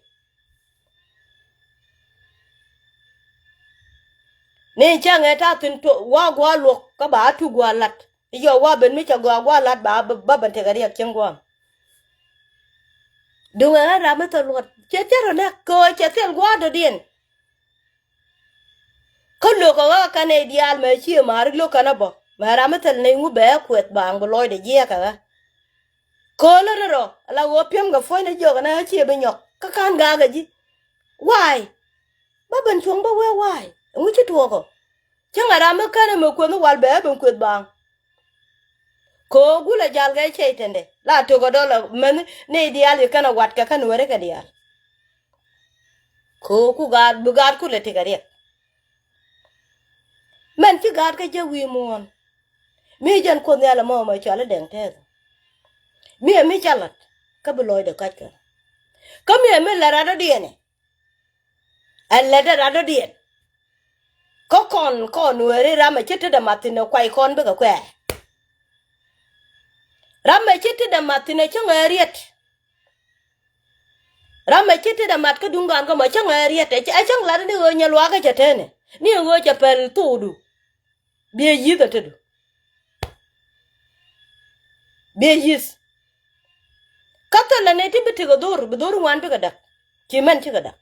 ne cha ngai ta tin to wa gwa lok ka ba tu gwa lat yo wa ben mi cha gwa lat ba ban te ga ri chen gwa dunga ra ma to lot che ro na ko che tel gwa do dien kullo ko wa kane dial me chi mar lo kana bo mara metel ne ngu be kwet bang bo loy de ye ka ko lo ro la wo piem ga fo ne jo na chi be nyok ka kan ga ji why ba ben chung ba we why ngu chi to ko changa ra me kane me ko no wal be ben kwet bang ko gula jal ga che tende la to go do la men ne dial kana wat ka kan wore ka dial ko ku ga bu ga ku le te ga men ci gad ka je wi mon mi jan ko ne la mo ma chala den te mi chalat ka bu loy de ka ka mi la ra do diene alla da ra do dien ko kon were ra ma chete da matine kwai kon be ka kwe ra ma chete da matine changa riet ra ma chete da mat ka dungan ko ma changa riet e chang la ni go nyalwa ka chetene ni go cha pel tudu bi yi da tedu bi yis katala ne ti biti go dur wan bi ga dak ki men ci ga dak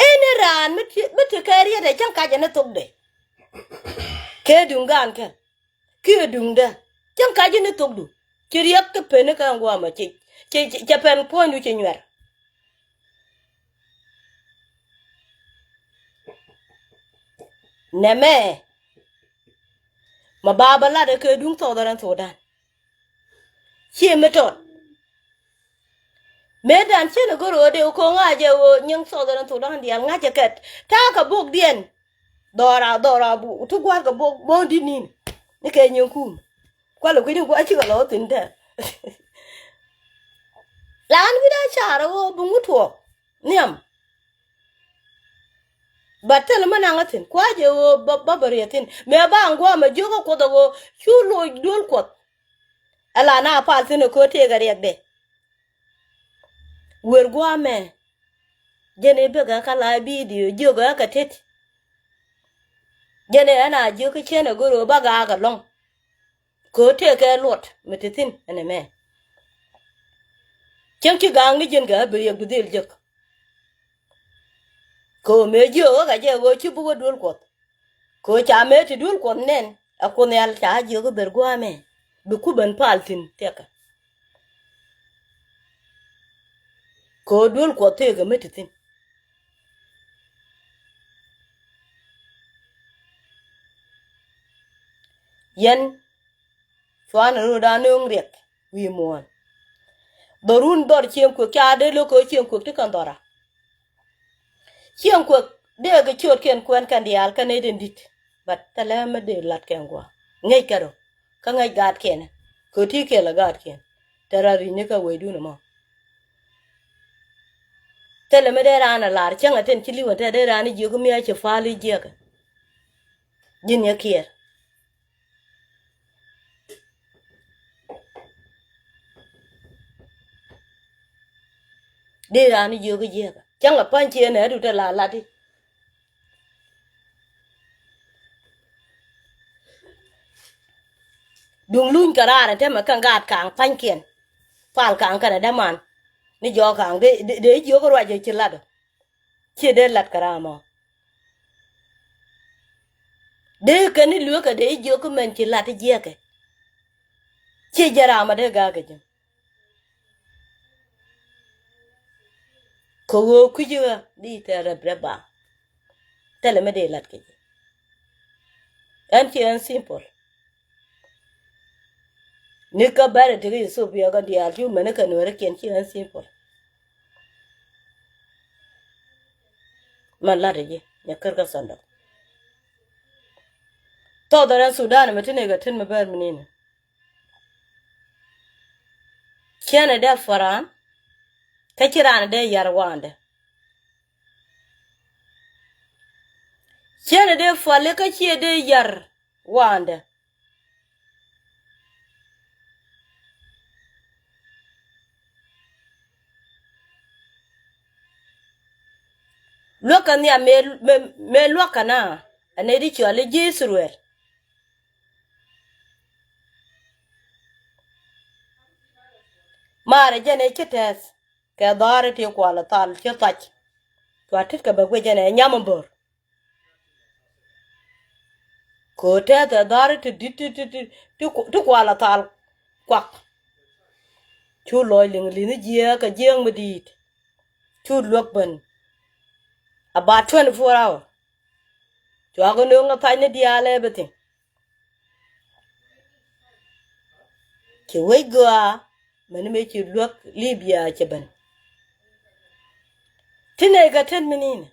ene ran biti kariya da can kaje na togde ke dungan ka ke dungda can kaje na togdu kiriyak ke pene ka ngwa ma ci pen pondu ci nyer neme ma baba la de ke dung to daran to dan ci metot medan ci na goro de ko ngaje wo nyang so daran to dan dial ngaje ket ta ka buk dien dora bu tu gwa ka buk bondi nin ni ke nyankum kwa lo kwini kwa chi ka lo tin da lan wi da chara wo bungu to niam batel mana ngatin kwa je wo babariyatin me ba ngwa ma jogo ko do chulo dul ko ala na pal tin ko te gari de wer gwa me jene be ga kala bidiyo jogo ka tet jene ana jogo chene goro ba ga long ko te ke lot metitin ene me chen ki gang ni jen ga be ye gudel jek ko me jo ga je go chi bu dul ko cha me ti dul ko nen akon yal cha je go ber gwa me bu ku ban paltin teka ko dul ko te ga metitin yen fana ro da nung rek wi mon dorun dor chen ko cha de lo ko chen ko ti kan dora chen ko de ga chot ken kwen kan dial kan e den dit bat tala ma de lat ken gwa ngai karo ka ngai gat ken ko ti ke la gat ken tarari ne ka we du no mo tele me de rana lar chen aten chili wa de rani ji ko mi a che fali je ka jin ya kier de rani ji ko je ka chen a pan che ne du ta la ti dung luñ karara te ma kan gat kang pan kien fal kang kana da man ni jo kang de jo ko wa je chilado che de lat karamo de kan ni lu ka de jo ko men chilat je ke che jara ma de ga ke ko wo ku je di te ba tele me de lat ke an ti an simple ni ka bare te so bi ga di al ju men ka no re ken ti an simple man la de ya kar ka sando to da Sudan me tine ga tin me ber menina kene de faran ka kirana de yarwande kene de fale ka ci de yar wande lokan ya me lokana ane di chole Jisruel mare jene chetes ke dare te kwala tal che tach chwa tit ka ba gwe jana nyam bor ko te da dar ti ti kwa la tal kwak chu loy ling li je ka jeng medit chu lok ben about 24 hours chwa go no nga pa ne dia le betin ki we go men me chi lok Libya che ben tine ga ten menine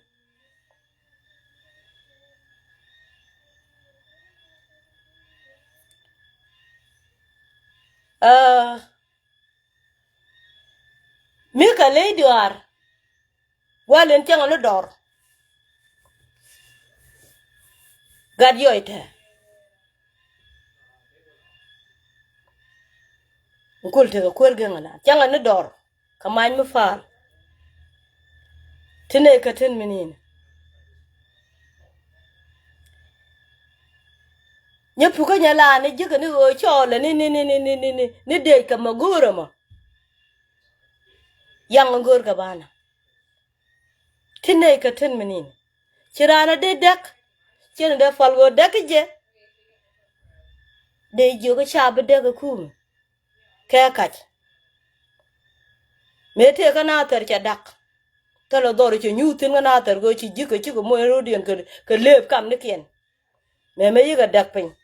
mi ka le diwar walen tiang lo dor gad yo ite ukul te ko kwer gengala tiang ne dor kamany mu fal tine ka ten menine nya puka nya la ne jiga ni o chole ni de ka maguro mo yang ngor ka bana tine ka ten menine chirana de dak chen de falgo dak je de joga chabe de ka kum ka kat mete ka na ter cha dak talo dor che nyutin na ter go chi jiko chi ko mo rodien ka leb kam ne ken me yiga dak pin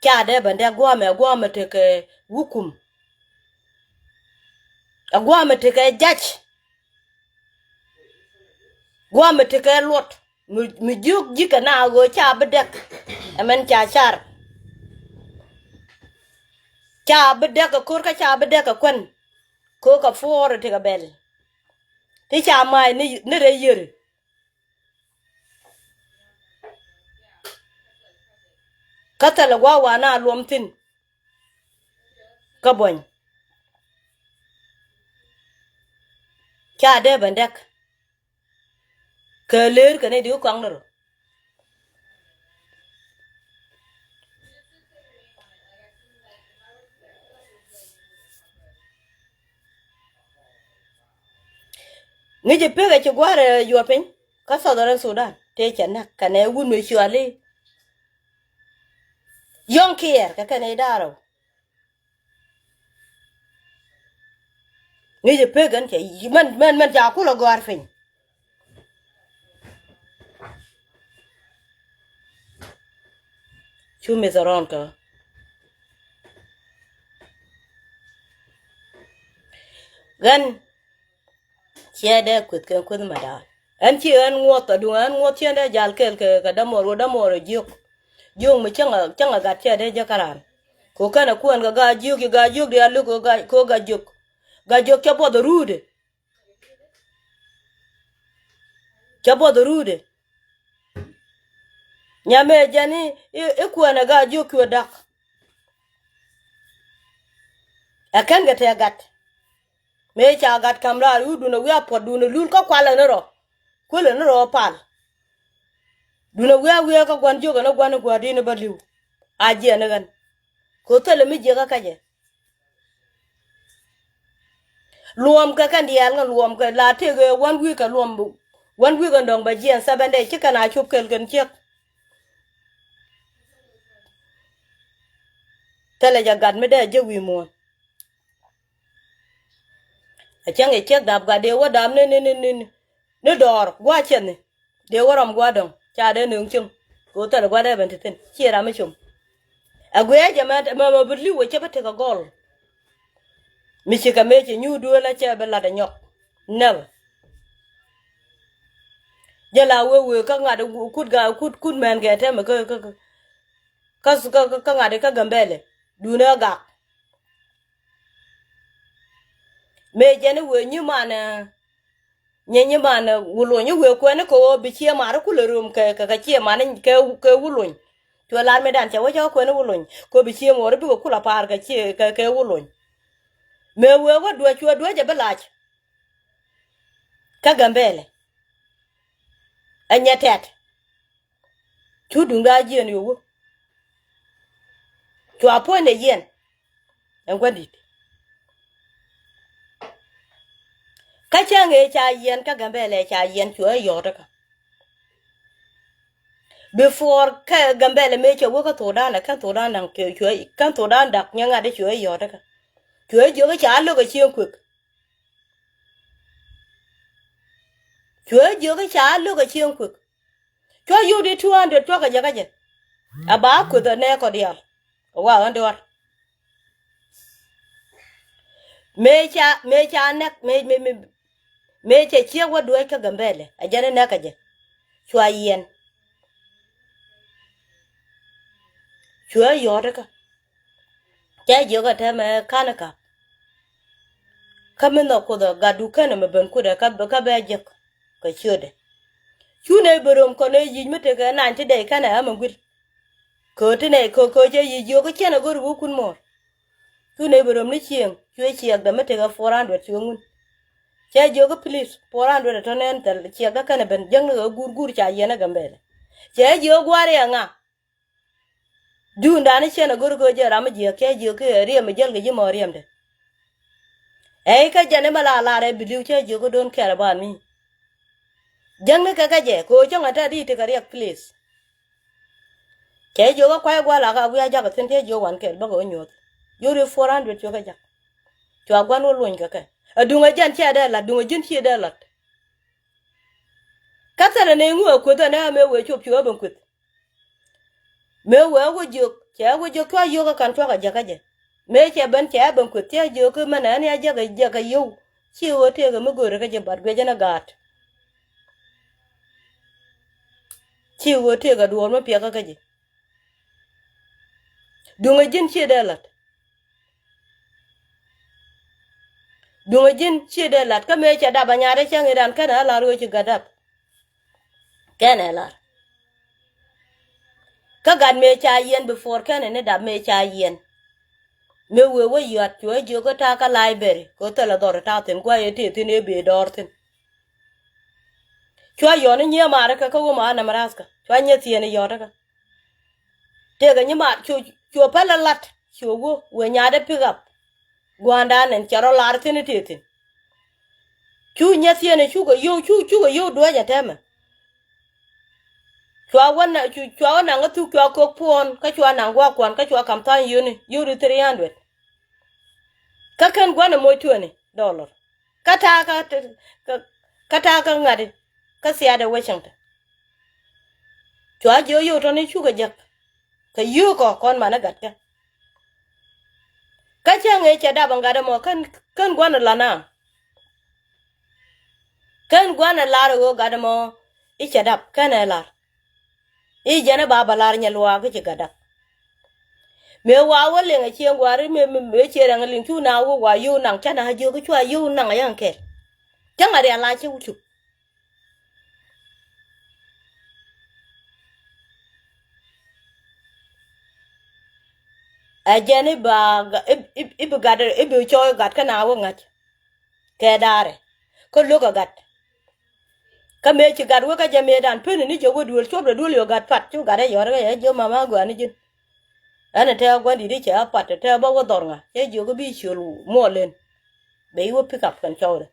cha de ban de gwa me te ke hukum agwa me te ke judge gwa me te ke lot mi juk jika na go cha bedek amen cha char cha bedek ko ka cha bedek kwen ko ka for te ka bel ti cha mai ni re yir katala gwa wana lomtin ka bon cha de ban dek ke ler ka ne di ko ngoro ni je pega che gware yo pen ka Southern Sudan te chana kane wun me shwali yon kier ka kane daro ni je pega che man ja ku lo gwar fin chu me zaron ka gan che de kut kan kun mada an chi an ngot du an ngot che de jal kel ke ka damor juk mi changa ga che de jakaran ko kana kuan ga juk de alu ko ga juk ke bodo rude nyame jani e kuan ga juk yo dak akan ga te gat me cha gat kamra udu na wi pot du na lul ka kwala na ro kwala na ro pal du na wi ka gwan juk na gwan gwa di na baliu aje na gan ko tele mi je ka kaje luom ka kan dial nga luom ka la te ge wan wi ka luom bu wan wi ga ndong ba jien sabande chi kana chup kel gen chek tele ja gad me de je wi mo a chang e chek dab ga de wa dam ne dor gwa chen ne de waram gwa dong cha de nung chung ko tele gwa de ben tin chi ra me chum a gwe ja ma bli wo che ba te ka gol mi chi ka me che nyu du la che ba la da nyok never jala we ka ngade kut men ge te me ka ngade ka gambele duna ga me jene we nyu mana nyenye mana wulo nyu we ko ne ko bi che mara kulerum ka che mana ke wulo to la me dan che wo ko ne wulo ko bi che mo bi ko kula par ka che ke wulo me we wo do je belach ka gambele anyatet chu dunga jien yo chu apone yen en gwandit ka change cha yen ka gambele cha yen chua yoda ka before ka gambele me che wo ka to dana ka to dana ke chua kan to dana dak nyanga de chua yoda ka chua jo ka cha lo ka chien kwek chua jo ka cha lo ka chien kwek chua yu di 200 chua ka jaga je aba ku da ne ko dial wa andor me cha nek me che che wa do ka gambele a jane na ka je chua yen chua yoda ka cha jo ka ta me kanaka kamino ko da gadu kana me ben ku da ka ba je ka chode chune borom ko ne yi mete ka nan ti dai kana am ngul ko te ne ko je yi jo ko chena go ru kun mor chune borom ni chieng chue chieng da mete ka 400 chungun cha jo ko please 400 to nen tel chieng ka kana ben jang no gur cha yena gambele cha jo gware nga du ndani chena go ko je ram je ke jo ke ri me jel ge mo riam de e ka jane mala la re bilu cha jo ko don kera ba mi jang ne ka je ko jang ata di te ka riak please ke jo ko kwa gwa la ka buya ja ka tin te jo wan ke ba go nyot yo re 400 jo ka ja to gwan wo lon ka ka adunga jan cha da la dunga jin chi da la ka tara ne ngu ko da na me we chop chop ban kut me we wo jo cha wo jo ka yo ka kan to ka ja ka je me che ban cha ban kut te jo ko mana ne ja ka yo chi wo te ga me go re ka je bar gwe jana gat chi wo te ga duor ma pia ka ka je dunga jin chi da lat dunga jin chi da lat ka me cha da ba nya re chang iran kana la ro chi gadap kana la ka gad me cha yen before kana ne da me cha yen me we wo yat chue jo ko ta ka library ko ta la dor ta ten kwa ye te tin e be dor tin chua yo ne nya mara ka ko ma na maraska chua nya ti ne yo ta ka te ga nya ma chu pa la lat chu wo we nya de pick up gwanda nen charo lar tin te tin chu nya ti ne chu go yo do ja ta ma chua wana nga tu chua ko pon ka chua na gwa kwan ka chua kam tan yuni yuri 300 ka kan gwa na mo $20 kata ka ngadi ka sia da Washington chua jo yo to ni chu ga jak ka yu ko kon ma na gat ka cha nge cha da banga da mo kan gwa na lana kan gwa na la ro ga da mo I cha dap kana la I jana baba lar nyalwa ke gada me wa wole nga chien gwari me chera ngalin tu na wo wa yu nang chana ha jo ko chwa yu nang yang ke changa ria la chu chu a jane ba ibu gada ibu choy gat kana wo ngat ke dare ko lu ko gat ka me chi gad wo ka jame dan pen ni jo wo dul chob dul yo gat pat chu gada yo ga jo mama gwa ni jin ana te gwa di che pat te ba wo dornga e jo go bi chulu mo len be wo pick up kan chawde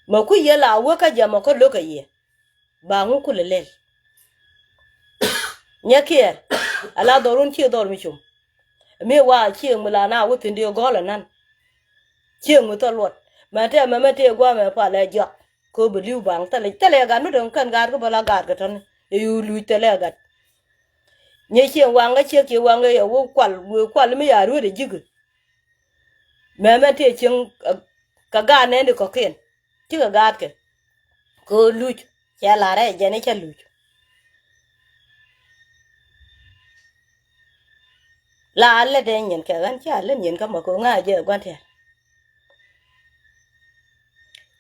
ma ku ye la wo ka jama ko lo ka ye ba ngu ku lelel nyakier ala dorun chi dor mi chum me wa chi mula na wo tin dio gola nan chi mu to lot ma te gwa me pa le jo ko bu liu bang tale ga nu don kan gar ko bala gar ga ton yu lu tale ga nye chi wanga chi ki wanga ye wo kwal mi ya ru de jigu me te chin ka ga ne de ko ken ti ga ga ke ko lu ya la re je ne cha lu la le de nyen ka gan cha le nyen ka ma ko nga je gwan te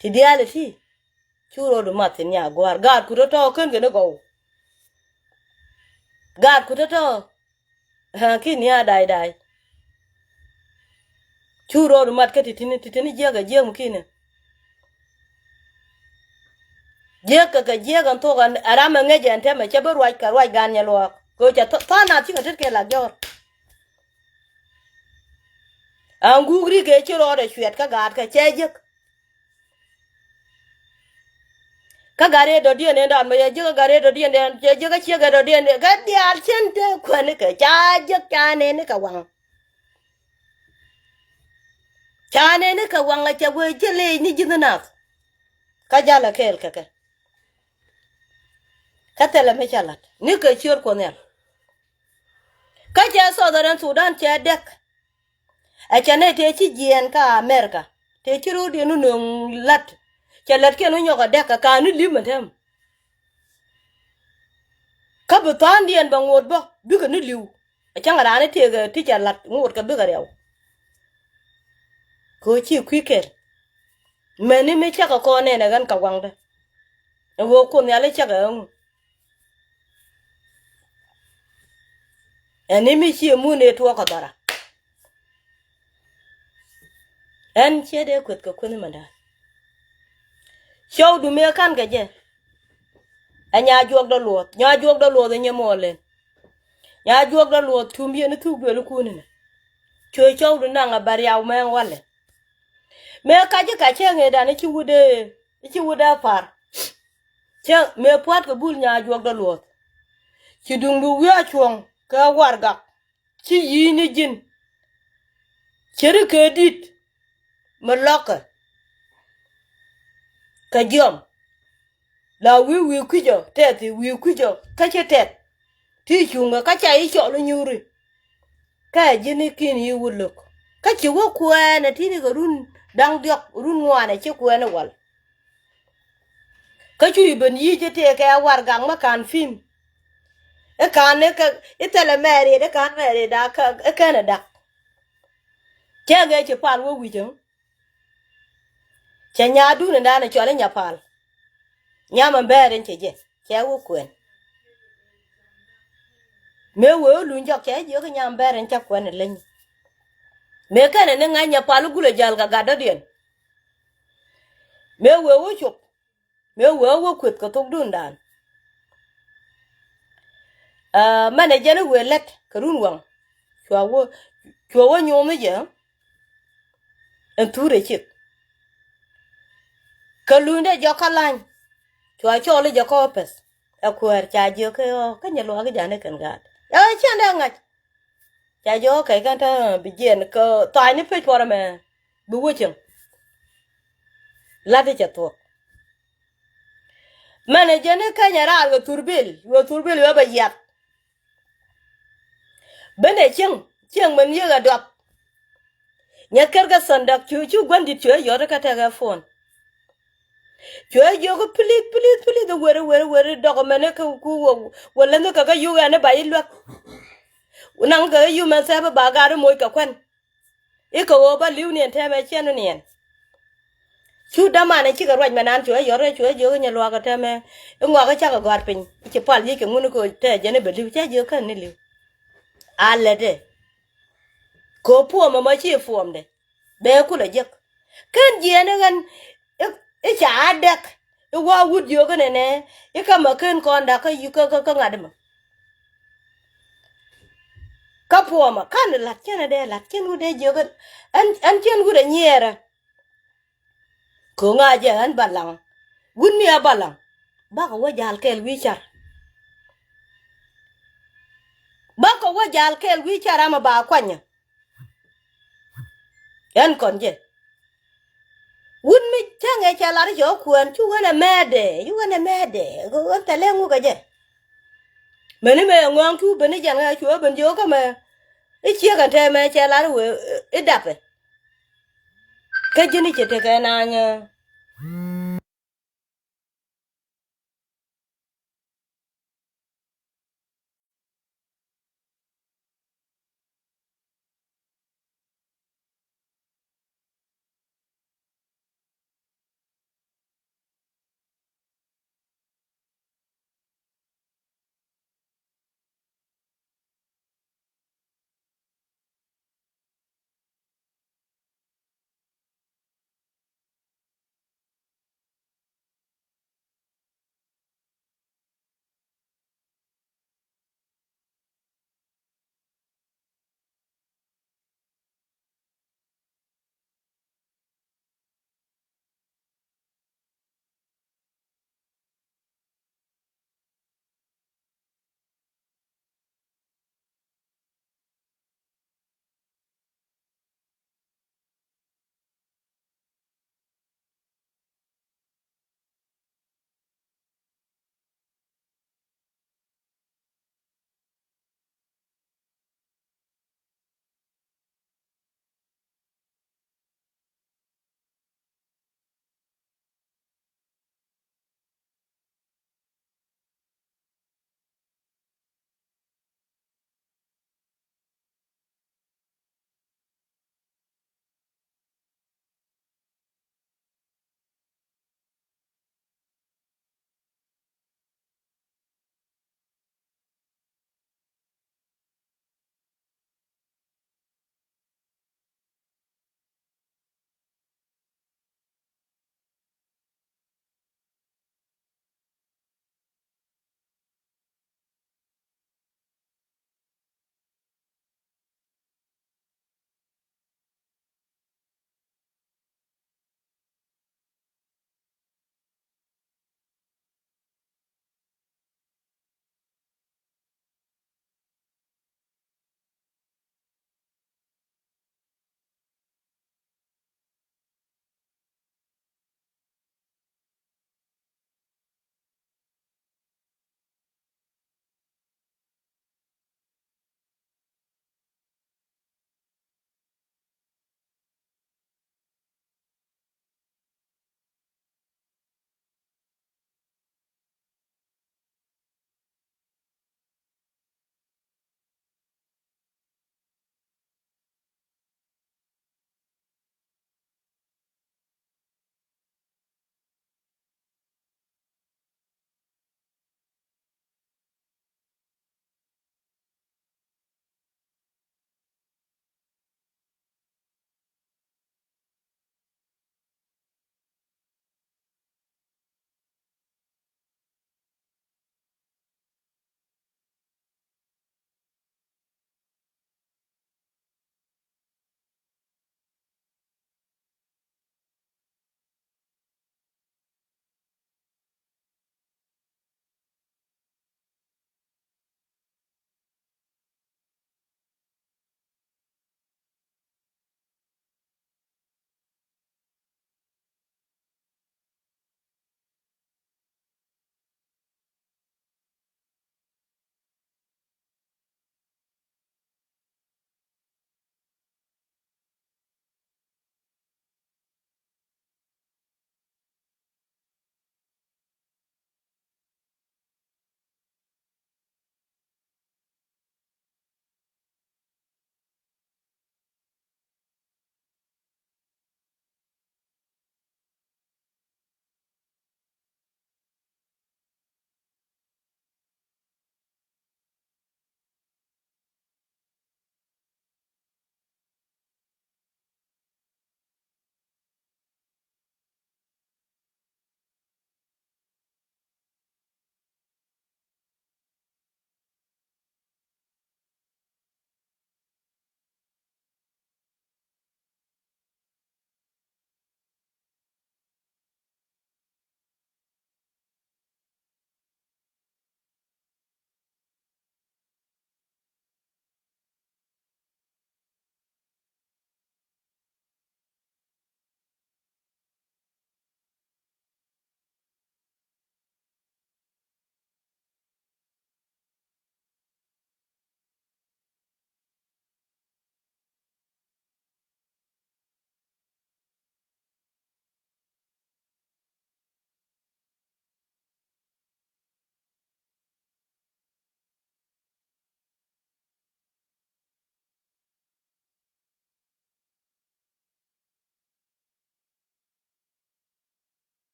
ti dia le ti churo do mat nya gwar gar ku to ken ge no go gar ku to ha ki nya dai churo do mat ka ti ni je ga je mu kine je ka je gan to gan ara ma nge je ante ma che bo rwai ka rwai gan nya lo ko cha to na ti ka tet ke la jor angugri ke chiro de chwet ka gat ka chejik ka gare do dien en dan me je ka gare do dien en je ka che ga do dien ga dial chen te kwen ke cha je ka ne ka wang cha ne ka wang a che we je le ni jinna ka jala kel ka tele me chalat ni ke chur ko ne ka che so da Sudan che dek a che ne te chi jien ka America te chiru di nu lat che lat ke nu nyoga dek ka nu limetem ka bu tan dien ba ngot bo bi ka nu liu a changa rane te ga ti cha lat ngot ka bi ga rew ko chi kwiker meni me cha ka ko ne na gan ka wangda wo ko ne ale cha ga eni mi chi mu ne to ka dara en che de kwet ka kun manda show du me kan ga je anya jog do lot nya jog do lot nye mole nya jog do lot tumbi ne tu gbe lu kun ne choi show du na nga bar yaw men wale me ka je ka che nge da ne chi wude par che me puat ko bul nya jog do lot chi dung du ya chuong ka warga chi yi ni jin chere ke dit maloka ka jom la wi kujo tete wi kujo ka che tet ti chunga ka cha I cho lo nyuri ka jini kin yi wuluk ka chi wo kwa na ti ni ko run dang diok run ngwane che kwa na wal ka chu ben yi je te ka war gang ma kan film e kan ne ka itele mere de kan mere da ka e kana da che ga che pal wo wi jeng che nya du na na cho le nya pal nya man beren che je che wo kwen me wo lu njok che je ka nya beren cha kwen le me kana ne nga nya pal gule jal ga da dien me wo chuk me wo kwet ko tok dun dan mane jene we let karun wang chwa wo nyo me je en ture chik kalunde jo kalan chwa chole jo kopes akwer cha jo ke ka nyalo ga jane kan gat ya chande ngach cha jo ke kan ta bijen ko tani pe por me bu wuchen lade cha to mane jene ka nyara go turbil we ba yat bene cheng men ye ga dok nyaker ga sandak chu gwandi chu yo ka ta ga phone chwe yo ko pilit the were dog mene ku wala no ka yu ga ne ba yi lwa unang ga yu ma sa ba ga ro moy ka kwen e ko ba liu ne te me chen ne chu da ma ne chi ga roj manan chwe yo nya lwa ka te me ngwa ka cha ka gar pin chi pal yi ke ngunu ko te je ne be liu cha yo kan ne liu ale de ko po ma chi fuom de be ku le je kan je ne gan e cha dek e wa wud yo ga ne e ka ma ken kon da ka yu ka ngad ma ka po ma kan la chen de la chen u de yo ga an chen u de nyera ko nga je an balang gun mi balang ba ko wa jal kel wi char ba ko wa jal kel wi char ama ba kwanya yan kon je wun mi change chalar jo kwen chu wana mede yu wana mede go ta le ngu ga je meni me ngong tu beni janga chu ben jo ka me e chia kan te me chalar we e dape ka jini chete ka na nya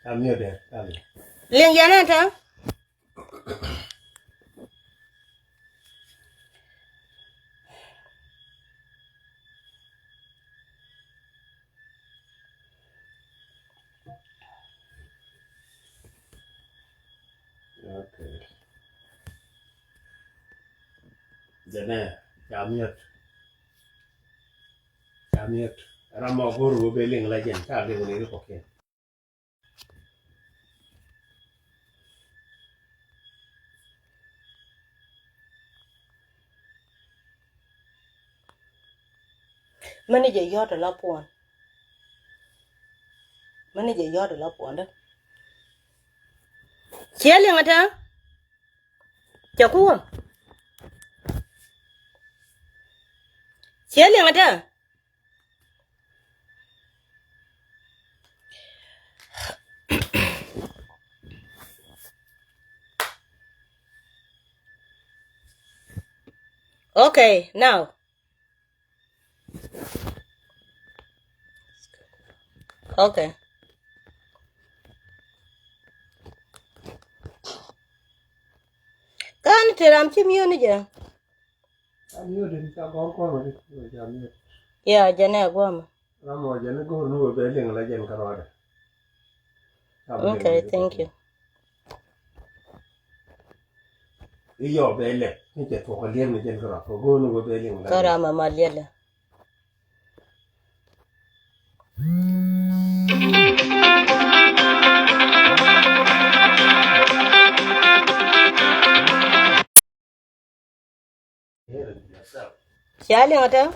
I'm near there. Darling. Ling yana ta? Okay. Jana, Jamiat. Jamiat. Ramaguru belling legend. Charlie will look okay. Manager yot la pon. Manager yot la pon da. Chia ling ta? Chakuwa. Chia ling ta? Okay, now. Okay. Kan teram chim yo ni ja. I'm near the Tagon. Jamiat. Yeah, jana gwama. Ramo Jana go no belling legend Carada. Okay, thank you. Your belly. You get for a limb again. Go no belling. Karama malela. Chia ling ta?